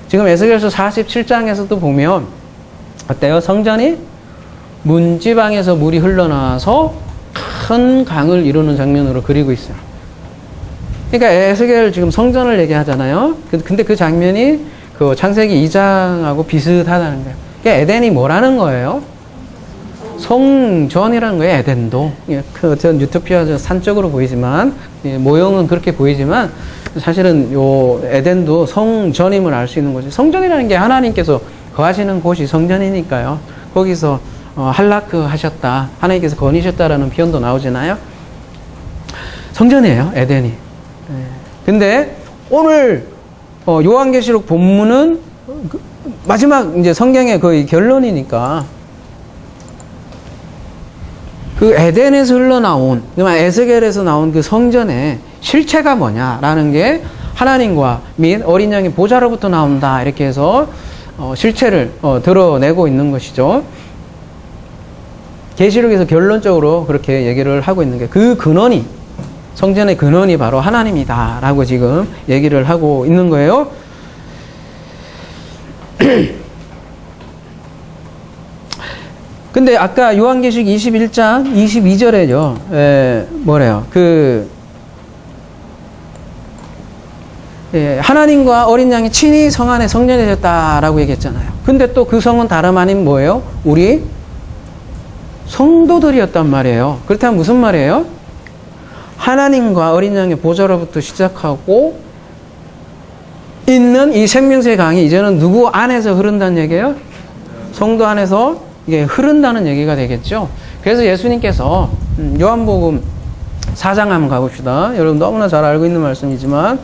지금 에스겔서 47장에서도 보면 어때요? 성전이 문지방에서 물이 흘러나와서 큰 강을 이루는 장면으로 그리고 있어요. 그러니까 에스겔 지금 성전을 얘기하잖아요. 근데 그 장면이 그 창세기 2장하고 비슷하다는 거예요. 그러니까 에덴이 뭐라는 거예요? 성전이라는 거예요. 에덴도. 그 유토피아 산적으로 보이지만 모형은 그렇게 보이지만 사실은 요 에덴도 성전임을 알 수 있는 거죠. 성전이라는 게 하나님께서 거하시는 곳이 성전이니까요. 거기서 할라크 하셨다, 하나님께서 거니셨다라는 표현도 나오잖아요. 성전이에요, 에덴이. 근데 오늘 요한계시록 본문은 마지막 이제 성경의 거의 결론이니까 그 에덴에서 흘러나온, 에스겔에서 나온 그 성전의 실체가 뭐냐라는 게 하나님과 및 어린 양의 보좌로부터 나온다, 이렇게 해서 실체를 드러내고 있는 것이죠. 계시록에서 결론적으로 그렇게 얘기를 하고 있는 게 그 근원이, 성전의 근원이 바로 하나님이다라고 지금 얘기를 하고 있는 거예요. 근데 아까 요한계시록 21장 22절에요. 뭐래요? 하나님과 어린 양이 친히 성 안에 성전이 되셨다라고 얘기했잖아요. 근데 또 그 성은 다름 아닌 뭐예요? 우리 성도들이었단 말이에요. 그렇다면 무슨 말이에요? 하나님과 어린 양의 보좌로부터 시작하고 있는 이 생명수의 강이 이제는 누구 안에서 흐른다는 얘기예요? 성도 안에서 이게 흐른다는 얘기가 되겠죠. 그래서 예수님께서 요한복음 4장 한번 가봅시다. 여러분 너무나 잘 알고 있는 말씀이지만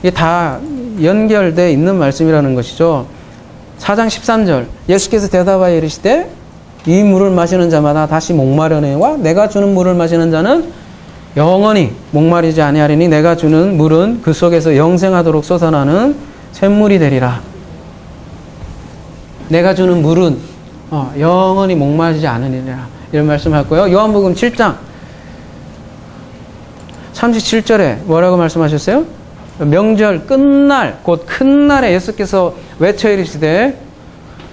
이게 다 연결되어 있는 말씀이라는 것이죠. 4장 13절 예수께서 대답하여 이르시되 이 물을 마시는 자마다 다시 목마르니와 내가 주는 물을 마시는 자는 영원히 목마르지 아니하리니 내가 주는 물은 그 속에서 영생하도록 솟아나는 샘물이 되리라. 내가 주는 물은 영원히 목마르지 않으리라, 이런 말씀하고요. 요한복음 7장 37절에 뭐라고 말씀하셨어요? 명절 끝날 곧 큰 날에 예수께서 외쳐 이르시되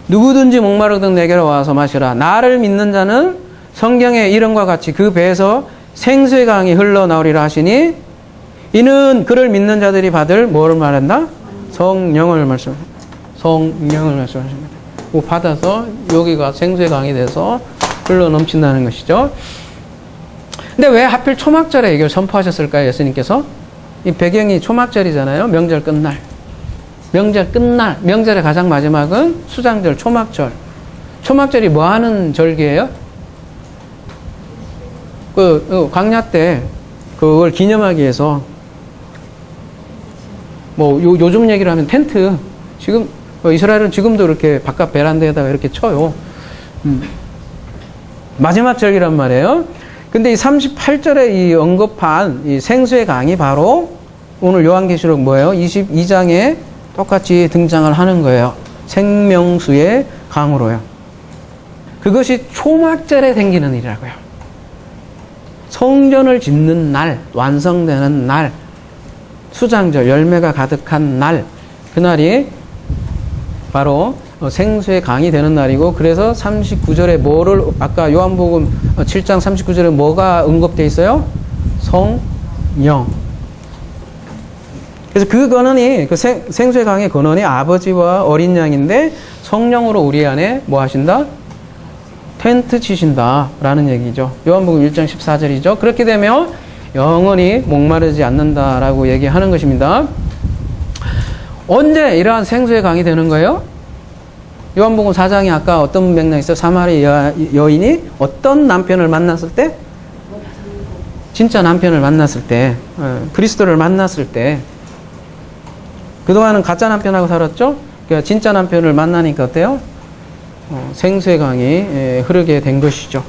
누구든지 목마르든 내게로 와서 마시라. 나를 믿는 자는 성경의 이름과 같이 그 배에서 생수의 강이 흘러나오리라 하시니 이는 그를 믿는 자들이 받을 뭐를 말한다? 성령을 말씀합니다. 성령을 말씀하십니다. 받아서 여기가 생수의 강이 돼서 흘러 넘친다는 것이죠. 근데 왜 하필 초막절에 이걸 선포하셨을까요? 예수님께서? 이 배경이 초막절이잖아요. 명절 끝날. 명절 끝날. 명절의 가장 마지막은 수장절, 초막절. 초막절이 뭐 하는 절기예요? 광야 때 그걸 기념하기 위해서 뭐 요즘 얘기를 하면 텐트, 지금 이스라엘은 지금도 이렇게 바깥 베란다에다가 이렇게 쳐요. 마지막 절기란 말이에요. 근데 이 38절에 이 언급한 이 생수의 강이 바로 오늘 요한계시록 뭐예요? 22장에 똑같이 등장을 하는 거예요. 생명수의 강으로요. 그것이 초막절에 생기는 일이라고요. 성전을 짓는 날, 완성되는 날, 수장절, 열매가 가득한 날, 그날이 바로 생수의 강이 되는 날이고, 그래서 39절에 뭐를, 아까 요한복음 7장 39절에 뭐가 언급되어 있어요? 성령. 그래서 그 근원이, 그 생수의 강의 근원이 아버지와 어린 양인데 성령으로 우리 안에 뭐 하신다? 텐트 치신다 라는 얘기죠. 요한복음 1장 14절이죠. 그렇게 되면 영원히 목마르지 않는다라고 얘기하는 것입니다. 언제 이러한 생수의 강이 되는 거예요? 요한복음 4장에 아까 어떤 맥락이 있어요? 사마리 여인이 어떤 남편을 만났을 때? 진짜 남편을 만났을 때, 그리스도를 만났을 때. 그동안은 가짜 남편하고 살았죠? 그러니까 진짜 남편을 만나니까 어때요? 생수의 강이 흐르게 된 것이죠.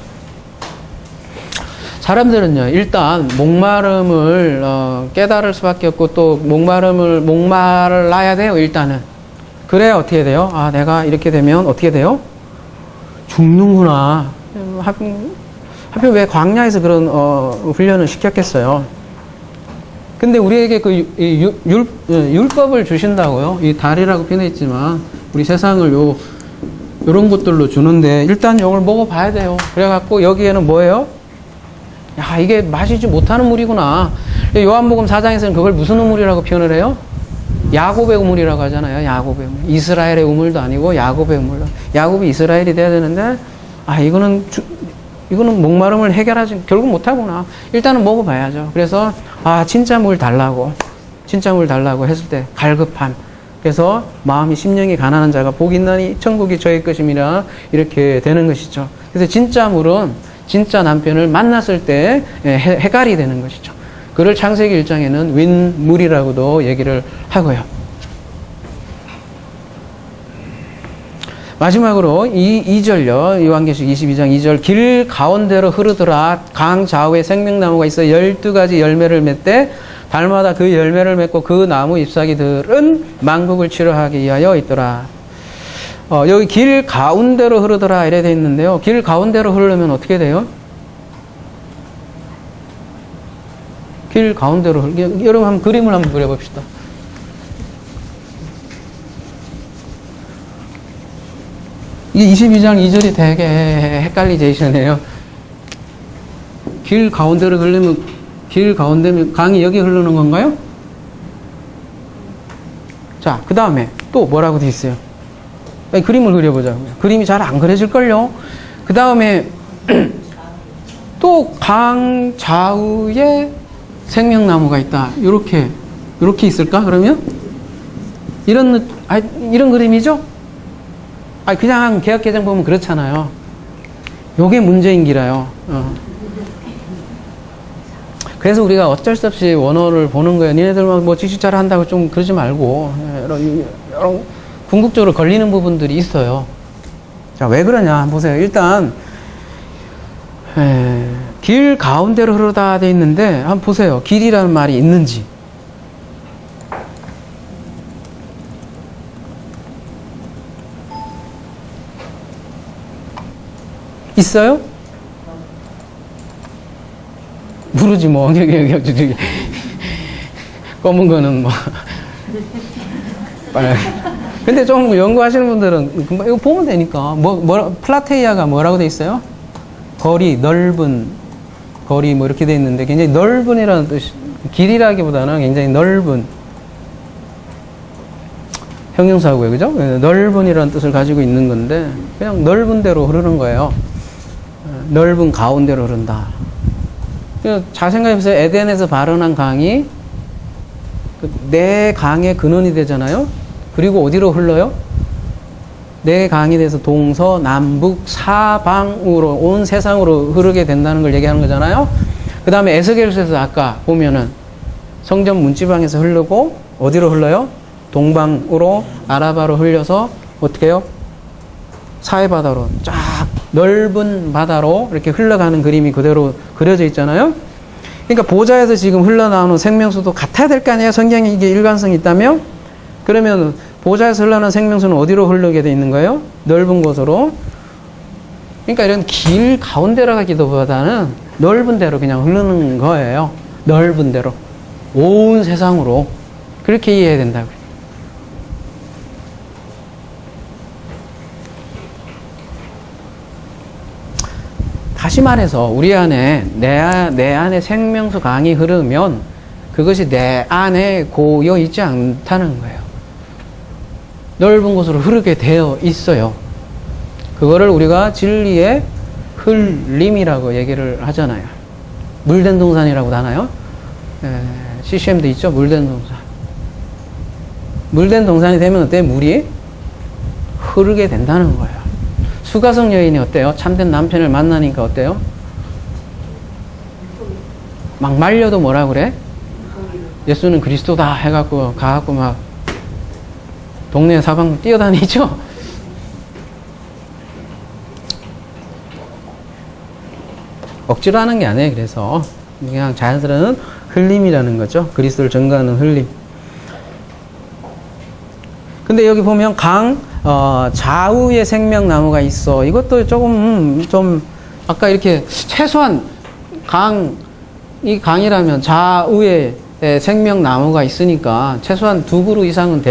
사람들은요, 일단 목마름을 깨달을 수밖에 없고 또 목말라야 돼요. 일단은 그래야 어떻게 돼요? 아, 내가 이렇게 되면 어떻게 돼요? 죽는구나. 하필 왜 광야에서 그런 훈련을 시켰겠어요? 근데 우리에게 그 율법을 주신다고요. 이 달이라고 표현했지만 우리 세상을 요런 것들로 주는데 일단 이걸 먹어봐야 돼요. 그래갖고 여기에는 뭐예요? 야, 이게 마시지 못하는 물이구나. 요한복음 4장에서는 그걸 무슨 우물이라고 표현을 해요? 야곱의 우물이라고 하잖아요. 야곱의 우물. 이스라엘의 우물도 아니고 야곱의 우물. 야곱이 이스라엘이 돼야 되는데, 아, 이거는 목마름을 해결하지, 결국 못하구나. 일단은 먹어봐야죠. 그래서, 아, 진짜 물 달라고 했을 때, 갈급함. 그래서 마음이 심령이 가난한 자가 복이 있나니 천국이 저의 것임이라 이렇게 되는 것이죠. 그래서 진짜 물은 진짜 남편을 만났을 때 해갈이 되는 것이죠. 그를 창세기 1장에는 윈물이라고도 얘기를 하고요. 마지막으로 2절요. 요한계시록 22장 2절. 길 가운데로 흐르더라. 강 좌우에 생명나무가 있어 12가지 열매를 맺되 달마다 그 열매를 맺고 그 나무 잎사귀들은 만국을 치료하기 위하여 있더라. 여기 길 가운데로 흐르더라 이래 돼 있는데요. 길 가운데로 흐르면 어떻게 돼요? 길 가운데로 여러분 한번 그림을 한번 그려봅시다. 이게 22장 2절이 되게 헷갈리제이션이에요. 길 가운데로 흐르면 길 가운데면 강이 여기 흐르는 건가요? 자, 그 다음에 또 뭐라고 돼 있어요? 그림을 그려보자고요. 그림이 잘 안 그려질걸요? 그 다음에 또 강 좌우에 생명나무가 있다. 이렇게 있을까? 그러면? 이런 그림이죠? 그냥 개혁개정 보면 그렇잖아요. 요게 문제인 기라요. 그래서 우리가 어쩔 수 없이 원어를 보는 거예요. 니네들만 뭐 지식 잘 한다고 좀 그러지 말고. 여러 궁극적으로 걸리는 부분들이 있어요. 자, 왜 그러냐? 한번 보세요. 일단, 길 가운데로 흐르다 돼 있는데, 한번 보세요. 길이라는 말이 있는지. 있어요? 모르지, 뭐. 검은 거는 뭐. 근데 좀 연구하시는 분들은 이거 보면 되니까. 플라테이아가 뭐라고 돼 있어요? 거리, 넓은 거리 뭐 이렇게 돼 있는데 굉장히 넓은이라는 뜻이, 길이라기보다는 굉장히 넓은 형용사고요. 그죠? 넓은이라는 뜻을 가지고 있는 건데 그냥 넓은 데로 흐르는 거예요. 넓은 가운데로 흐른다. 잘 생각해보세요. 에덴에서 발원한 강이 네 강의 근원이 되잖아요. 그리고 어디로 흘러요? 네 강이 돼서 동서남북 사방으로 온 세상으로 흐르게 된다는 걸 얘기하는 거잖아요. 그 다음에 에스겔서에서 아까 보면은 성전 문지방에서 흐르고 어디로 흘러요? 동방으로 아라바로 흘려서 어떻게 해요? 사해바다로 쫙 넓은 바다로 이렇게 흘러가는 그림이 그대로 그려져 있잖아요. 그러니까 보좌에서 지금 흘러나오는 생명수도 같아야 될 거 아니에요? 성경이 이게 일관성이 있다면? 그러면 보좌에서 흘러나오는 생명수는 어디로 흐르게 돼 있는 거예요? 넓은 곳으로. 그러니까 이런 길 가운데로 가기보다는 넓은 데로 그냥 흐르는 거예요. 넓은 데로. 온 세상으로. 그렇게 이해해야 된다고요. 다시 말해서 우리 안에 내 안에 생명수 강이 흐르면 그것이 내 안에 고여 있지 않다는 거예요. 넓은 곳으로 흐르게 되어 있어요. 그거를 우리가 진리의 흘림이라고 얘기를 하잖아요. 물된 동산이라고도 하나요? CCM도 있죠? 물된 동산. 물된 동산이 되면 어때요? 물이 흐르게 된다는 거예요. 수가성 여인이 어때요? 참된 남편을 만나니까 어때요? 막 말려도 뭐라 그래? 예수는 그리스도다 해갖고 가갖고 막 동네 사방 뛰어다니죠? 억지로 하는 게 아니에요. 그래서 그냥 자연스러운 흘림이라는 거죠. 그리스도를 증거하는 흘림. 근데 여기 보면 좌우에 생명나무가 있어. 이것도 조금 좀 아까 이렇게 최소한 이 강이라면 좌우에 생명나무가 있으니까 최소한 2그루 이상은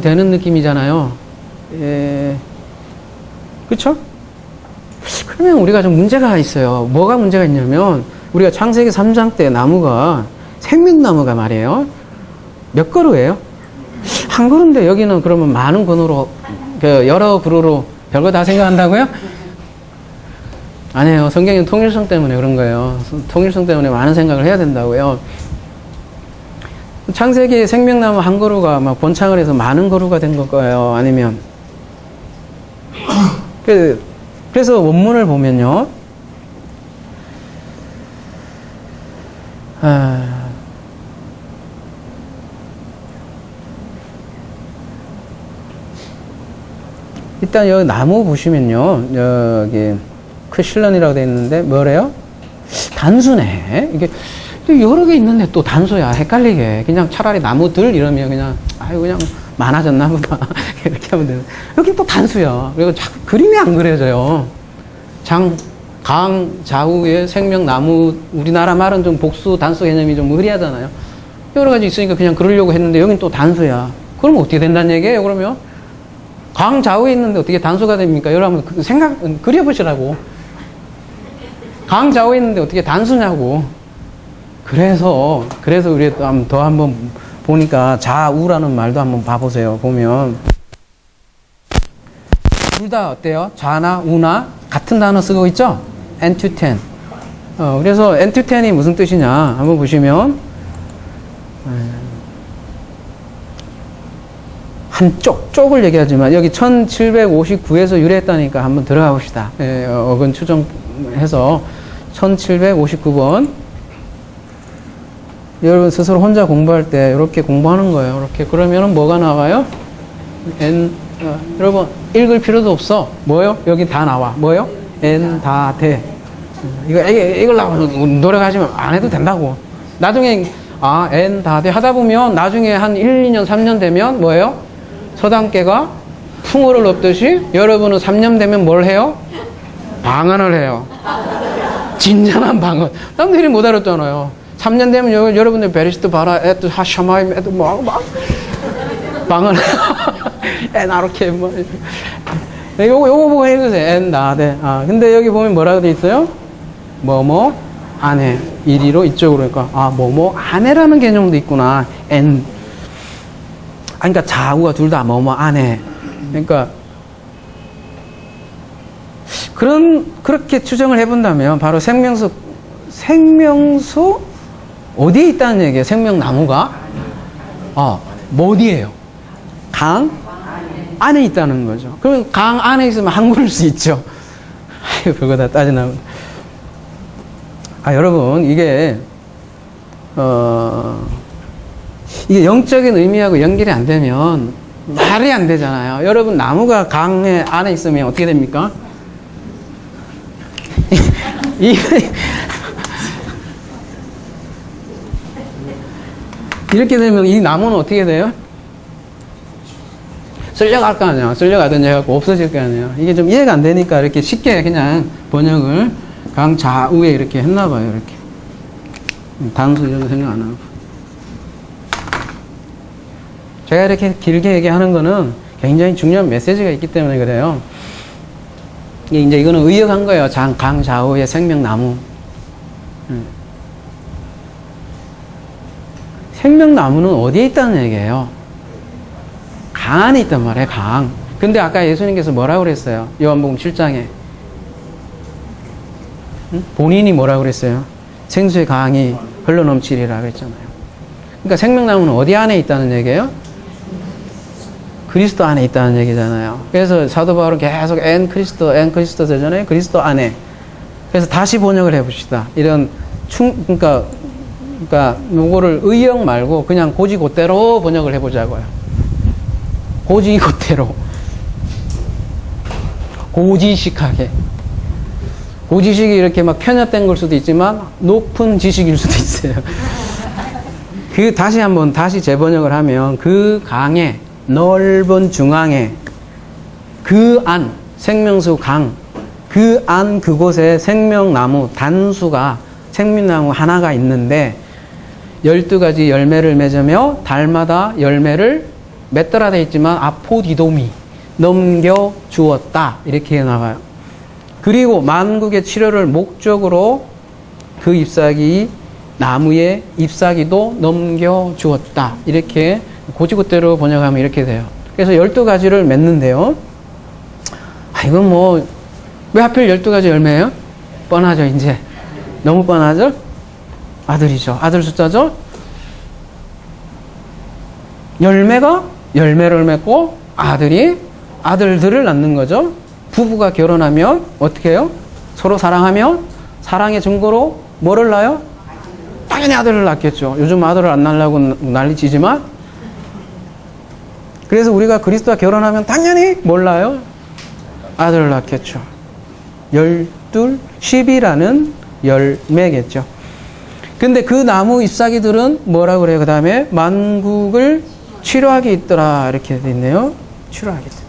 되는 느낌이잖아요. 그쵸? 그러면 우리가 좀 문제가 있어요. 뭐가 문제가 있냐면 우리가 창세기 3장 때 나무가 생명나무가 말이에요. 몇 그루예요? 한 그루인데 여기는 그러면 많은 그루로 여러 그루로 별거 다 생각한다고요? 아니에요. 성경은 통일성 때문에 그런 거예요. 통일성 때문에 많은 생각을 해야 된다고요. 창세기 생명나무 한 그루가 막 번창을 해서 많은 그루가 된 거예요. 아니면 그래서 원문을 보면요. 일단 여기 나무 보시면요. 여기 크실런이라고 되어 있는데 뭐래요? 단수네. 이게 여러 개 있는데 또 단수야. 헷갈리게. 그냥 차라리 나무들 이러면 그냥 그냥 많아졌나 보다. 이렇게 하면 되는. 여기 또 단수야. 그리고 자꾸 그림이 안 그려져요. 강 좌우에 생명나무. 우리나라 말은 좀 복수 단수 개념이 좀 의리하잖아요. 여러 가지 있으니까 그냥 그러려고 했는데 여긴 또 단수야. 그럼 어떻게 된다는 얘기예요? 그러면 강 좌우에 있는데 어떻게 단수가 됩니까? 여러분 그려보시라고. 강 좌우에 있는데 어떻게 단수냐고. 그래서 우리 더 한번 보니까 좌우라는 말도 한번 봐보세요. 보면 둘 다 어때요? 좌나 우나 같은 단어 쓰고 있죠? N to 10. 그래서 N to 10이 무슨 뜻이냐 한번 보시면 쪽을 얘기하지만 여기 1759에서 유래했다니까 한번 들어가 봅시다. 어근 추정해서 1759번. 여러분 스스로 혼자 공부할 때 이렇게 공부하는 거예요. 이렇게 그러면은 뭐가 나와요? 여러분 읽을 필요도 없어. 뭐요? 여기 다 나와. 뭐요? N 다 돼. 이걸 노력하시면 안 해도 된다고. 나중에 N 다 돼 하다 보면 나중에 한 1, 2년, 3년 되면 뭐예요? 서당계가 풍어를 넣듯이 여러분은 3년 되면 뭘 해요? 방언을 해요. 진정한 방언. 남들이 못 알았잖아요. 3년 되면 여러분들 베리스트 바라 에또 하샤마임 에또 막 방언 에나로케 뭐 요거 보고 해주세요. 엔나데. 근데 여기 보면 뭐라고 돼 있어요? 뭐뭐 안에 이리로 이쪽으로 그러니까 뭐뭐 안에라는 개념도 있구나. 그러니까 좌우가 둘 다 뭐뭐 안에. 그러니까 그렇게 추정을 해본다면 바로 생명수 어디에 있다는 얘기예요? 생명나무가 어디예요? 강 안에 있다는 거죠. 그럼 강 안에 있으면 한 그루일 수 있죠. 별거 다 따지나면. 여러분 이게 영적인 의미하고 연결이 안 되면 말이 안 되잖아요. 여러분 나무가 강의 안에 있으면 어떻게 됩니까? 이렇게 되면 이 나무는 어떻게 돼요? 쓸려갈 거 아니에요. 쓸려가든지 해갖고 없어질 거 아니에요. 이게 좀 이해가 안 되니까 이렇게 쉽게 그냥 번역을 강 좌우에 이렇게 했나봐요. 이렇게. 단수 이런 거 생각 안 하고. 제가 이렇게 길게 얘기하는 거는 굉장히 중요한 메시지가 있기 때문에 그래요. 이제 이거는 의역한 거예요. 강 좌우의 생명나무. 생명나무는 어디에 있다는 얘기예요? 강 안에 있단 말이에요. 강. 근데 아까 예수님께서 뭐라고 그랬어요? 요한복음 7장에 본인이 뭐라고 그랬어요? 생수의 강이 흘러넘치리라 그랬잖아요. 그러니까 생명나무는 어디 안에 있다는 얘기예요? 그리스도 안에 있다는 얘기잖아요. 그래서 사도 바울은 계속 엔 그리스도 되잖아요. 그리스도 안에. 그래서 다시 번역을 해봅시다. 이런 그러니까 요거를 의역 말고 그냥 고지고대로 번역을 해보자고요. 고지고대로. 고지식하게. 고지식이 이렇게 막 편협된 걸 수도 있지만 높은 지식일 수도 있어요. 다시 재번역을 하면 그 강의 넓은 중앙에 그 안 생명수 강 그 안 그곳에 생명나무 단수가 생명나무 하나가 있는데 12가지 열매를 맺으며 달마다 열매를 맺더라 되어 있지만 아포디도미 넘겨주었다 이렇게 나와요. 그리고 만국의 치료를 목적으로 그 잎사귀 나무의 잎사귀도 넘겨주었다 이렇게 고지고대로 번역하면 이렇게 돼요. 그래서 12가지를 맺는데요. 이건 뭐 왜 하필 12가지 열매예요? 뻔하죠. 이제 너무 뻔하죠? 아들이죠. 아들 숫자죠? 열매가 열매를 맺고 아들이 아들들을 낳는 거죠. 부부가 결혼하면 어떻게 해요? 서로 사랑하면 사랑의 증거로 뭐를 낳아요? 당연히 아들을 낳겠죠. 요즘 아들을 안 낳으려고 난리치지만 그래서 우리가 그리스도와 결혼하면 당연히 뭘 낳아요? 아들을 낳겠죠. 10이라는 열매겠죠. 근데 그 나무 잎사귀들은 뭐라고 그래요? 그 다음에 만국을 치료하게 있더라 이렇게 돼 있네요. 치료하게 있더라.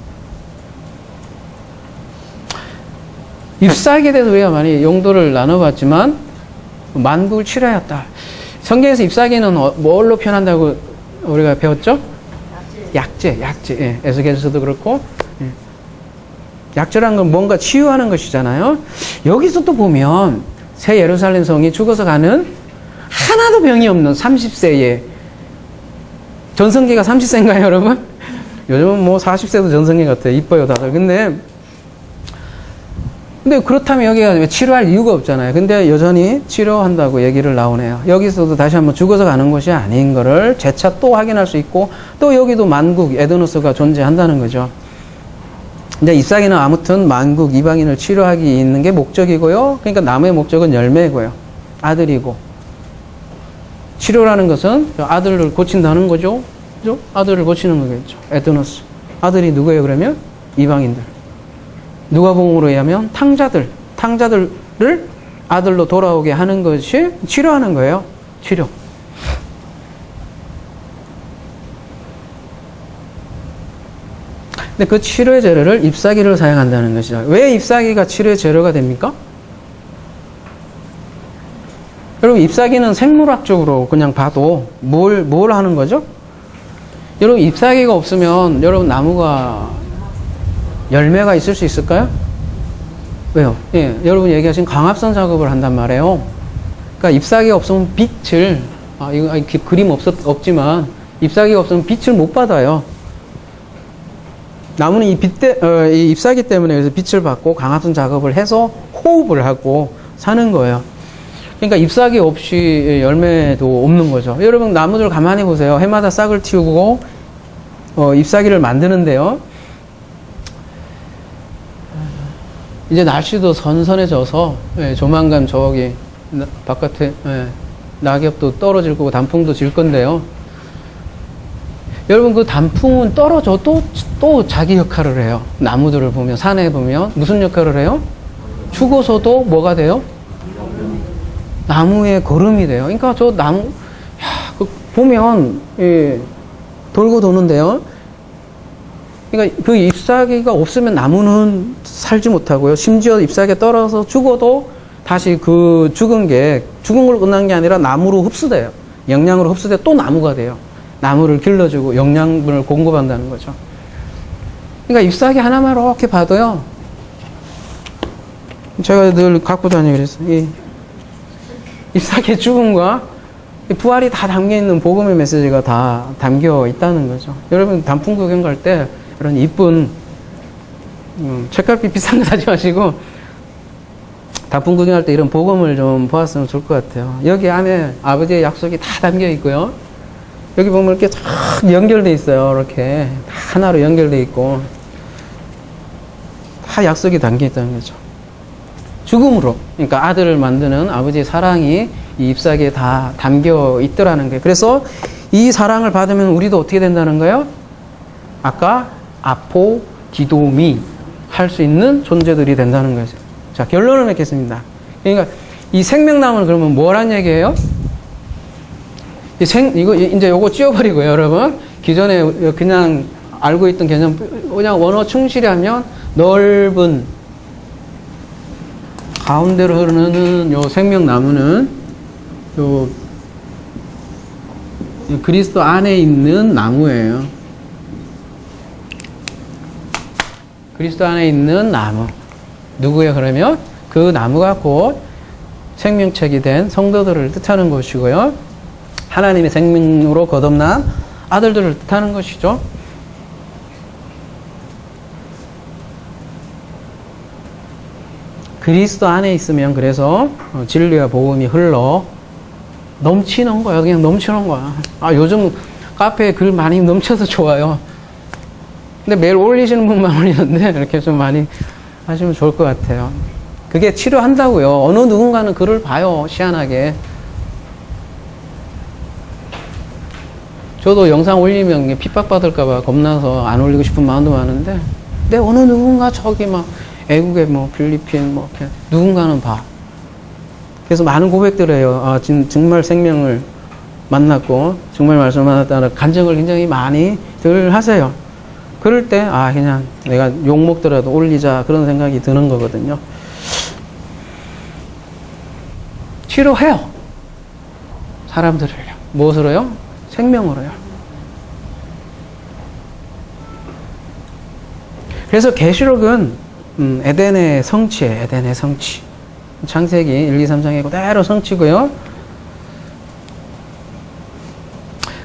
잎사귀에 대해서 우리가 많이 용도를 나눠봤지만 만국을 치료하였다. 성경에서 잎사귀는 뭘로 표현한다고 우리가 배웠죠? 약재. 예, 에스겔에서도 그렇고 약재란 건 뭔가 치유하는 것이잖아요. 여기서 또 보면 새 예루살렘 성이 죽어서 가는 하나도 병이 없는 30세에 전성기가 30세인가요, 여러분? 요즘은 뭐 40세도 전성기 같아요. 이뻐요, 다들. 근데 그렇다면 여기가 왜 치료할 이유가 없잖아요. 근데 여전히 치료한다고 얘기를 나오네요. 여기서도 다시 한번 죽어서 가는 것이 아닌 거를 재차 또 확인할 수 있고 또 여기도 만국, 에드노스가 존재한다는 거죠. 근데 잎사귀는 아무튼 만국 이방인을 치료하기 있는 게 목적이고요. 그러니까 나무의 목적은 열매고요. 아들이고. 치료라는 것은 아들을 고친다는 거죠. 그죠? 아들을 고치는 거겠죠. 에드노스. 아들이 누구예요, 그러면? 이방인들. 누가복음으로 의하면 탕자들을 아들로 돌아오게 하는 것이 치료하는 거예요. 치료. 근데 그 치료의 재료를 잎사귀를 사용한다는 것이죠. 왜 잎사귀가 치료의 재료가 됩니까? 여러분, 잎사귀는 생물학적으로 그냥 봐도 뭘 하는 거죠? 여러분, 잎사귀가 없으면 여러분 나무가 열매가 있을 수 있을까요? 왜요? 예, 여러분 얘기하신 광합성 작업을 한단 말이에요. 그러니까 잎사귀가 없으면 빛을, 이거 그림 없지만 잎사귀가 없으면 빛을 못 받아요. 나무는 이 잎사귀 때문에 그래서 빛을 받고 광합성 작업을 해서 호흡을 하고 사는 거예요. 그러니까 잎사귀 없이 열매도 없는 거죠. 여러분 나무들 가만히 보세요. 해마다 싹을 틔우고 잎사귀를 만드는데요. 이제 날씨도 선선해져서 조만간 저기 바깥에 낙엽도 떨어질 거고 단풍도 질 건데요. 여러분 그 단풍은 떨어져도 또 자기 역할을 해요. 나무들을 보면 산에 보면 무슨 역할을 해요? 죽어서도 뭐가 돼요? 나무의 거름이 돼요. 그러니까 저 나무 보면 돌고 도는데요. 그러니까 그 잎사귀가 없으면 나무는 살지 못하고요. 심지어 잎사귀가 떨어져서 죽어도 다시 그 죽은 걸로 끝난 게 아니라 나무로 흡수돼요. 영양으로 흡수돼 또 나무가 돼요. 나무를 길러주고 영양분을 공급한다는 거죠. 그러니까 잎사귀 하나만 이렇게 봐도요. 제가 늘 갖고 다니고 그랬어요. 잎사귀의 죽음과 부활이 다 담겨있는 복음의 메시지가 다 담겨 있다는 거죠. 여러분 단풍 구경 갈 때 이런 이쁜 책갈피 비싼 거 사지 마시고 단풍 구경할 때 이런 복음을 좀 보았으면 좋을 것 같아요. 여기 안에 아버지의 약속이 다 담겨 있고요. 여기 보면 이렇게 쫙 연결돼 있어요. 이렇게 하나로 연결돼 있고 다 약속이 담겨 있다는 거죠. 죽음으로, 그러니까 아들을 만드는 아버지의 사랑이 이 잎사귀에 다 담겨 있더라는 거예요. 그래서 이 사랑을 받으면 우리도 어떻게 된다는 거예요? 아까 아포디도미 할 수 있는 존재들이 된다는 거죠. 자, 결론을 맺겠습니다. 그러니까 이 생명나무는 그러면 뭐란 얘기예요? 이거 이제 요거 찌워버리고요, 여러분. 기존에 그냥 알고 있던 개념, 그냥 원어 충실히 하면 넓은 가운데로 흐르는 요 생명나무는 요 그리스도 안에 있는 나무예요. 그리스도 안에 있는 나무. 누구예요, 그러면? 그 나무가 곧 생명책이 된 성도들을 뜻하는 것이고요. 하나님의 생명으로 거듭난 아들들을 뜻하는 것이죠. 그리스도 안에 있으면 그래서 진리와 복음이 흘러 넘치는 거야. 그냥 넘치는 거야. 아, 요즘 카페에 글 많이 넘쳐서 좋아요. 근데 매일 올리시는 분만 올리는데 이렇게 좀 많이 하시면 좋을 것 같아요. 그게 치료한다고요. 어느 누군가는 글을 봐요. 희한하게. 저도 영상 올리면 핍박받을까봐 겁나서 안 올리고 싶은 마음도 많은데, 근데 어느 누군가 저기 막 애국에 뭐 필리핀 뭐 이렇게 누군가는 봐. 그래서 많은 고백들을 해요. 아, 정말 생명을 만났고 정말 말씀을 만났다는 간증을 굉장히 많이들 하세요. 그럴 때 아, 그냥 내가 욕 먹더라도 올리자 그런 생각이 드는 거거든요. 치료해요. 사람들을요. 무엇으로요? 생명으로요. 그래서 계시록은 에덴의 성취예요. 에덴의 성취. 창세기 1, 2, 3장에 그대로 성취고요.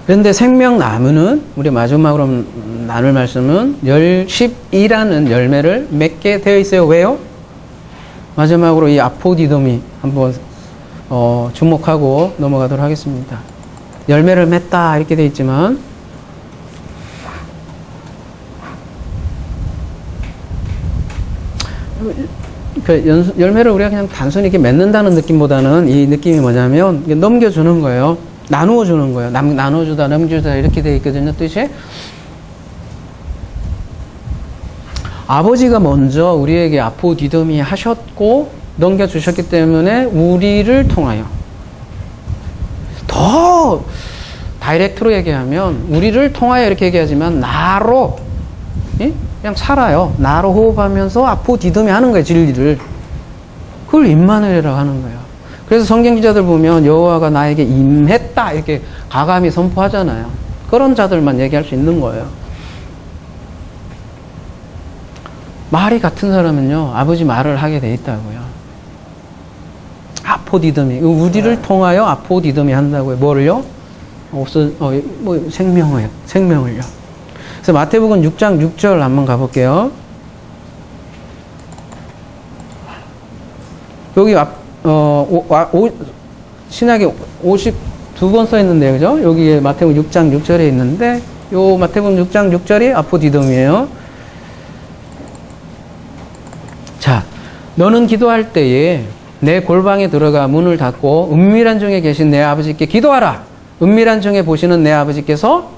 그런데 생명나무는 우리 마지막으로 나눌 말씀은 10이라는 열매를 맺게 되어 있어요. 왜요? 마지막으로 이 아포디돔이 한번 주목하고 넘어가도록 하겠습니다. 열매를 맺다 이렇게 되어 있지만 그 열매를 우리가 그냥 단순히 이렇게 맺는다는 느낌보다는 이 느낌이 뭐냐면 넘겨주는 거예요. 나누어 주는 거예요. 나눠주다, 넘겨주다 이렇게 되어 있거든요. 뜻이. 아버지가 먼저 우리에게 아포디돔이 하셨고 넘겨주셨기 때문에 우리를 통하여 더 다이렉트로 얘기하면 우리를 통하여 이렇게 얘기하지만 나로 그냥 살아요. 나로 호흡하면서 아포디돔이 하는 거예요. 진리를. 그걸 임마누엘이라고 하는 거예요. 그래서 성경 기자들 보면 여호와가 나에게 임했다 이렇게 가감히 선포하잖아요. 그런 자들만 얘기할 수 있는 거예요. 말이 같은 사람은요, 아버지 말을 하게 돼 있다고요. 아포디돔이 우리를 통하여 아포디돔이 한다고요. 뭐를요? 생명을요. 그래서 마태복음 6장 6절 한번 가볼게요. 여기 신약에 52번 써 있는데요, 그죠? 여기 마태복음 6장 6절에 있는데, 요 마태복음 6장 6절이 아포디돔이에요. 자, 너는 기도할 때에 내 골방에 들어가 문을 닫고 은밀한 중에 계신 내 아버지께 기도하라. 은밀한 중에 보시는 내 아버지께서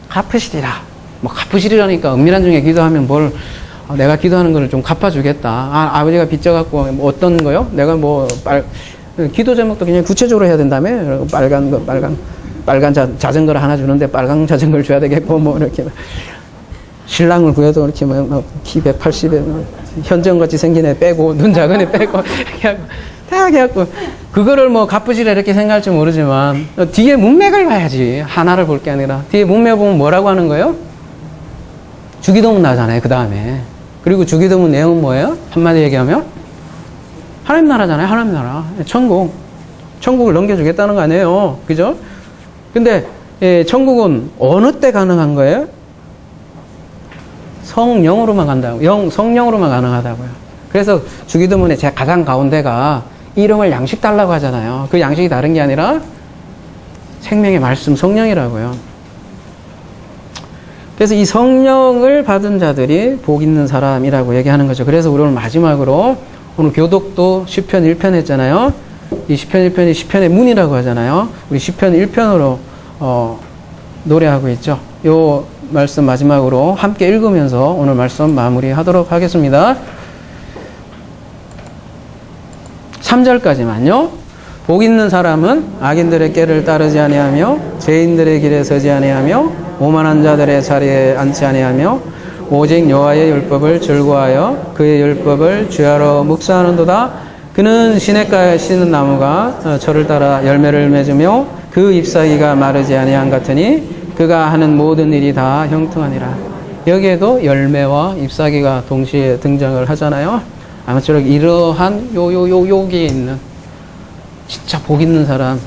갚으시리라. 뭐 갚으시리라니까 은밀한 중에 기도하면 뭘 내가 기도하는 거를 좀 갚아주겠다. 아버지가 빚져갖고 뭐 어떤 거요? 내가 기도 제목도 그냥 구체적으로 해야 된다며. 빨간 자전거를 하나 주는데 빨간 자전거를 줘야 되겠고 뭐 이렇게 신랑을 구해도 이렇게 키 180에 현정같이 생긴 애 빼고 눈 작은 애 빼고 이렇게 하고 다 해갖고 그거를 뭐 갚으시라 이렇게 생각할지 모르지만 뒤에 문맥을 봐야지. 하나를 볼 게 아니라 뒤에 문맥 보면 뭐라고 하는 거예요? 주기도문 나잖아요. 그 다음에. 그리고 주기도문 내용은 뭐예요? 한마디 얘기하면 하나님 나라잖아요. 하나님 나라. 천국을 넘겨주겠다는 거 아니에요. 그죠? 근데 천국은 어느 때 가능한 거예요? 성령으로만 간다고. 성령으로만 가능하다고요. 그래서 주기도문의 제 가장 가운데가 이름을 양식 달라고 하잖아요. 그 양식이 다른 게 아니라 생명의 말씀 성령이라고요. 그래서 이 성령을 받은 자들이 복 있는 사람이라고 얘기하는 거죠. 그래서 우리 오늘 마지막으로 오늘 교독도 시편 1편 했잖아요. 이 시편 1편이 시편의 문이라고 하잖아요. 우리 시편 1편으로 노래하고 있죠. 요 말씀 마지막으로 함께 읽으면서 오늘 말씀 마무리하도록 하겠습니다. 3절까지만요. 복 있는 사람은 악인들의 꾀를 따르지 아니하며 죄인들의 길에 서지 아니하며 오만한 자들의 자리에 앉지 아니하며 오직 여호와의 율법을 즐거워하여 그의 율법을 주야로 묵상하는도다. 그는 시냇가에 씨는 나무가 저를 따라 열매를 맺으며 그 잎사귀가 마르지 아니한 같으니 그가 하는 모든 일이 다 형통하니라. 여기에도 열매와 잎사귀가 동시에 등장을 하잖아요. 아무쪼록 이러한 여기에 있는 진짜 복 있는 사람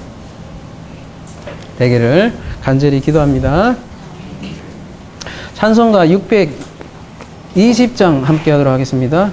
되기를 간절히 기도합니다. 찬송가 620장 함께 하도록 하겠습니다.